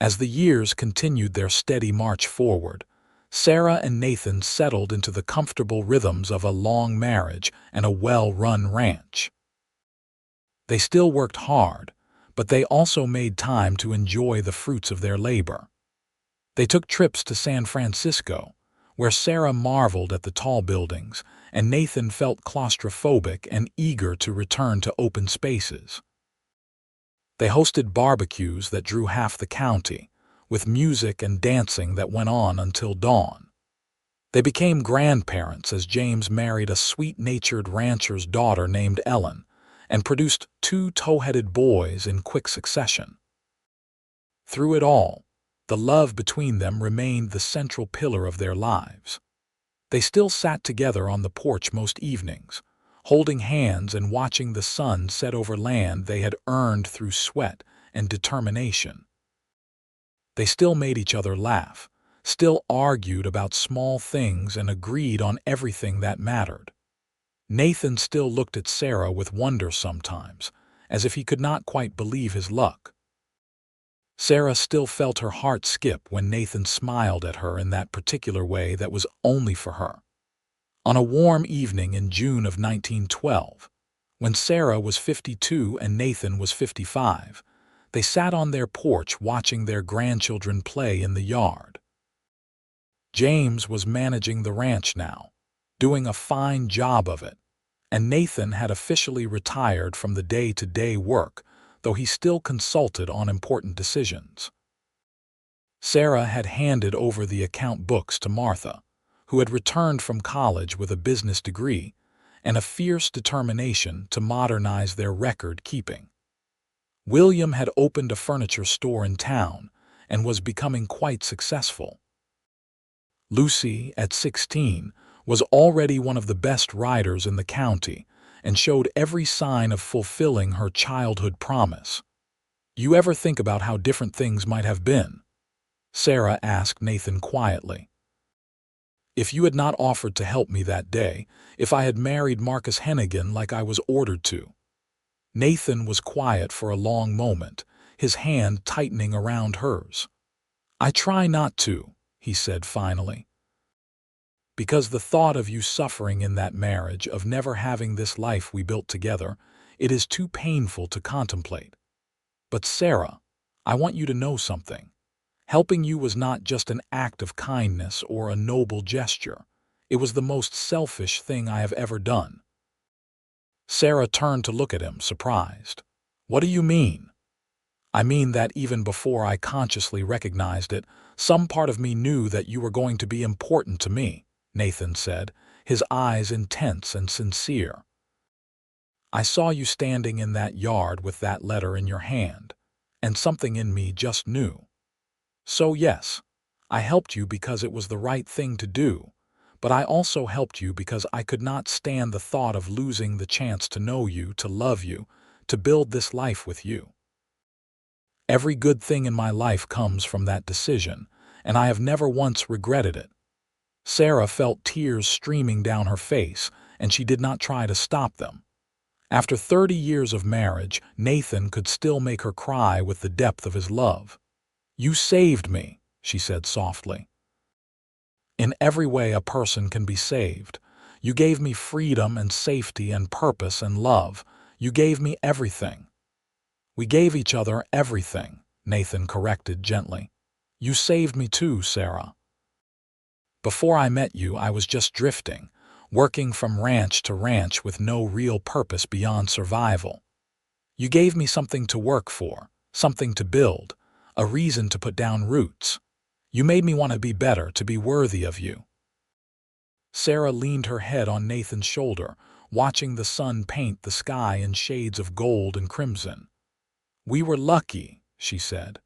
Speaker 1: As the years continued their steady march forward, Sarah and Nathan settled into the comfortable rhythms of a long marriage and a well-run ranch. They still worked hard, but they also made time to enjoy the fruits of their labor. They took trips to San Francisco, where Sarah marveled at the tall buildings, and Nathan felt claustrophobic and eager to return to open spaces. They hosted barbecues that drew half the county, with music and dancing that went on until dawn. They became grandparents as James married a sweet-natured rancher's daughter named Ellen, and produced 2 tow-headed boys in quick succession. Through it all, the love between them remained the central pillar of their lives. They still sat together on the porch most evenings, holding hands and watching the sun set over land they had earned through sweat and determination. They still made each other laugh, still argued about small things and agreed on everything that mattered. Nathan still looked at Sarah with wonder sometimes, as if he could not quite believe his luck. Sarah still felt her heart skip when Nathan smiled at her in that particular way that was only for her. On a warm evening in June of 1912, when Sarah was 52 and Nathan was 55, they sat on their porch watching their grandchildren play in the yard. James was managing the ranch now, doing a fine job of it, and Nathan had officially retired from the day-to-day work, though he still consulted on important decisions. Sarah had handed over the account books to Martha, who had returned from college with a business degree and a fierce determination to modernize their record-keeping. William had opened a furniture store in town and was becoming quite successful. Lucy, at 16, was already one of the best riders in the county and showed every sign of fulfilling her childhood promise. "You ever think about how different things might have been?" Sarah asked Nathan quietly. "If you had not offered to help me that day, if I had married Marcus Hennigan like I was ordered to." Nathan was quiet for a long moment, his hand tightening around hers. "I try not to," he said finally. "Because the thought of you suffering in that marriage, of never having this life we built together, it is too painful to contemplate. But Sarah, I want you to know something. Helping you was not just an act of kindness or a noble gesture. It was the most selfish thing I have ever done." Sarah turned to look at him, surprised. "What do you mean?" "I mean that even before I consciously recognized it, some part of me knew that you were going to be important to me," Nathan said, his eyes intense and sincere. "I saw you standing in that yard with that letter in your hand, and something in me just knew. So yes, I helped you because it was the right thing to do, but I also helped you because I could not stand the thought of losing the chance to know you, to love you, to build this life with you. Every good thing in my life comes from that decision, and I have never once regretted it." Sarah felt tears streaming down her face, and she did not try to stop them. After 30 years of marriage, Nathan could still make her cry with the depth of his love. "You saved me," she said softly. "In every way a person can be saved. You gave me freedom and safety and purpose and love. You gave me everything." "We gave each other everything," Nathan corrected gently. "You saved me too, Sarah. Before I met you, I was just drifting, working from ranch to ranch with no real purpose beyond survival. You gave me something to work for, something to build, a reason to put down roots. You made me want to be better, to be worthy of you." Sarah leaned her head on Nathan's shoulder, watching the sun paint the sky in shades of gold and crimson. "We were lucky," she said.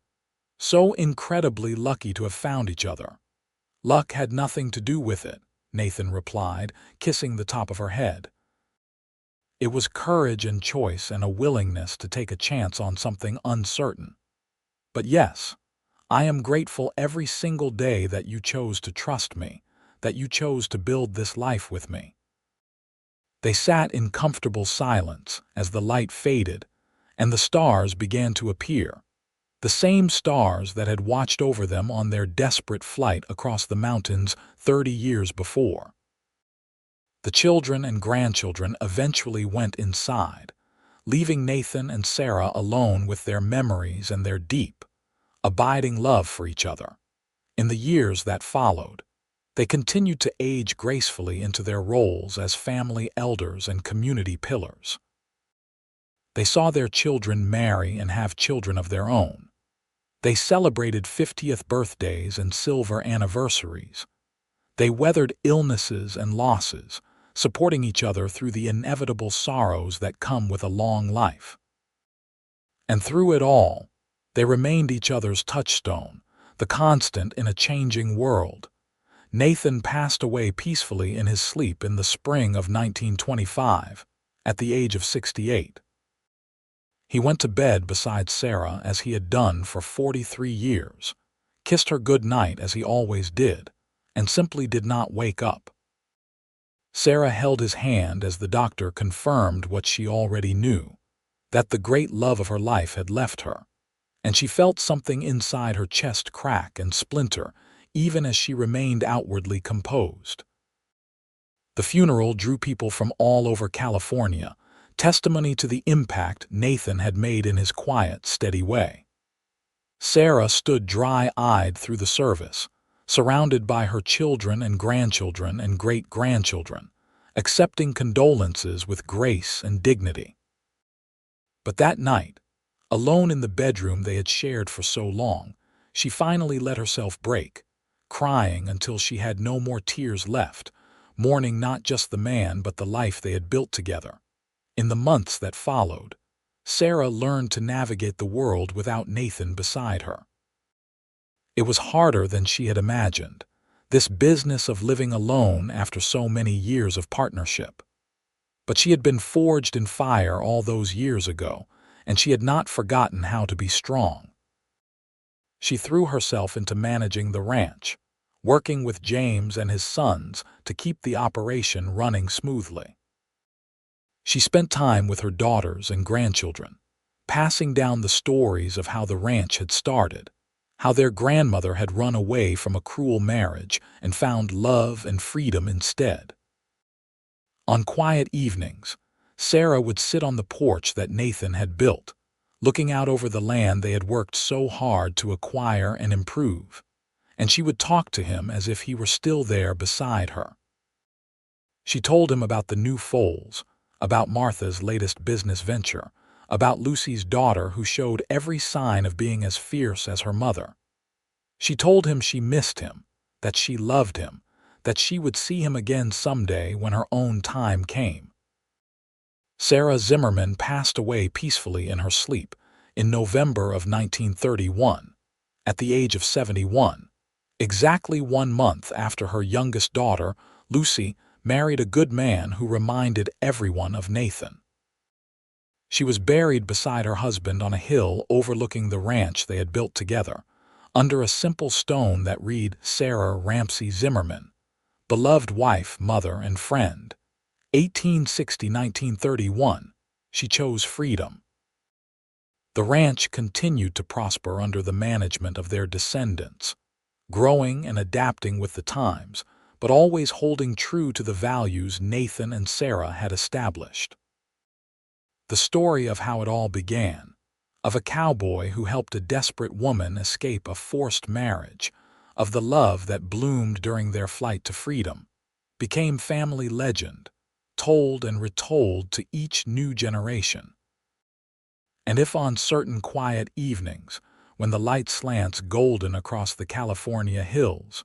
Speaker 1: "So incredibly lucky to have found each other." "Luck had nothing to do with it," Nathan replied, kissing the top of her head. "It was courage and choice and a willingness to take a chance on something uncertain. But yes, I am grateful every single day that you chose to trust me, that you chose to build this life with me." They sat in comfortable silence as the light faded and the stars began to appear. the same stars that had watched over them on their desperate flight across the mountains 30 years before. The children and grandchildren eventually went inside, leaving Nathan and Sarah alone with their memories and their deep, abiding love for each other. In the years that followed, they continued to age gracefully into their roles as family elders and community pillars. They saw their children marry and have children of their own. They celebrated 50th birthdays and silver anniversaries. They weathered illnesses and losses, supporting each other through the inevitable sorrows that come with a long life. And through it all, they remained each other's touchstone, the constant in a changing world. Nathan passed away peacefully in his sleep in the spring of 1925, at the age of 68. He went to bed beside Sarah as he had done for 43 years, kissed her good night as he always did, and simply did not wake up. Sarah held his hand as the doctor confirmed what she already knew, that the great love of her life had left her, and she felt something inside her chest crack and splinter even as she remained outwardly composed. The funeral drew people from all over California, testimony to the impact Nathan had made in his quiet, steady way. Sarah stood dry-eyed through the service, surrounded by her children and grandchildren and great-grandchildren, accepting condolences with grace and dignity. But that night, alone in the bedroom they had shared for so long, she finally let herself break, crying until she had no more tears left, mourning not just the man but the life they had built together. In the months that followed, Sarah learned to navigate the world without Nathan beside her. It was harder than she had imagined, this business of living alone after so many years of partnership. But she had been forged in fire all those years ago, and she had not forgotten how to be strong. She threw herself into managing the ranch, working with James and his sons to keep the operation running smoothly. She spent time with her daughters and grandchildren, passing down the stories of how the ranch had started, how their grandmother had run away from a cruel marriage and found love and freedom instead. On quiet evenings, Sarah would sit on the porch that Nathan had built, looking out over the land they had worked so hard to acquire and improve, and she would talk to him as if he were still there beside her. She told him about the new foals, about Martha's latest business venture, about Lucy's daughter who showed every sign of being as fierce as her mother. She told him she missed him, that she loved him, that she would see him again someday when her own time came. Sarah Zimmerman passed away peacefully in her sleep in November of 1931, at the age of 71, exactly 1 month after her youngest daughter, Lucy, married a good man who reminded everyone of Nathan. She was buried beside her husband on a hill overlooking the ranch they had built together, under a simple stone that read Sarah Ramsey Zimmerman, beloved wife, mother, and friend. 1860–1931, she chose freedom. The ranch continued to prosper under the management of their descendants, growing and adapting with the times, but always holding true to the values Nathan and Sarah had established. The story of how it all began, of a cowboy who helped a desperate woman escape a forced marriage, of the love that bloomed during their flight to freedom, became family legend, told and retold to each new generation. And if on certain quiet evenings, when the light slants golden across the California hills,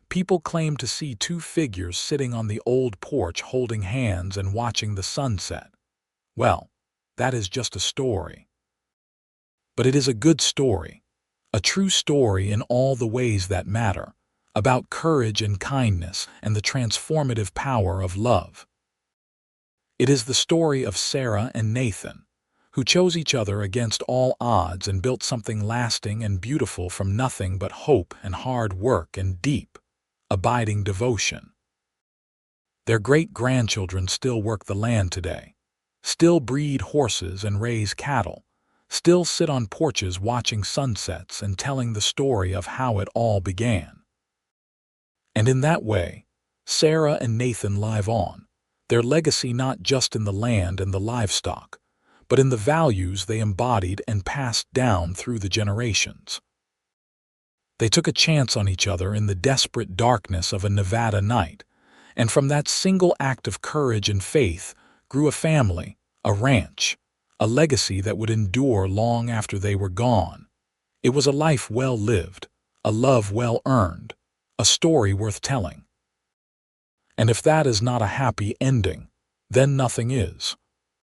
Speaker 1: people claim to see 2 figures sitting on the old porch holding hands and watching the sunset, well, that is just a story. But it is a good story, a true story in all the ways that matter, about courage and kindness and the transformative power of love. It is the story of Sarah and Nathan, who chose each other against all odds and built something lasting and beautiful from nothing but hope and hard work and deep, abiding devotion. Their great-grandchildren still work the land today, still breed horses and raise cattle, still sit on porches watching sunsets and telling the story of how it all began. And in that way, Sarah and Nathan live on, their legacy not just in the land and the livestock, but in the values they embodied and passed down through the generations. They took a chance on each other in the desperate darkness of a Nevada night, and from that single act of courage and faith grew a family, a ranch, a legacy that would endure long after they were gone. It was a life well lived, a love well earned, a story worth telling. And if that is not a happy ending, then nothing is.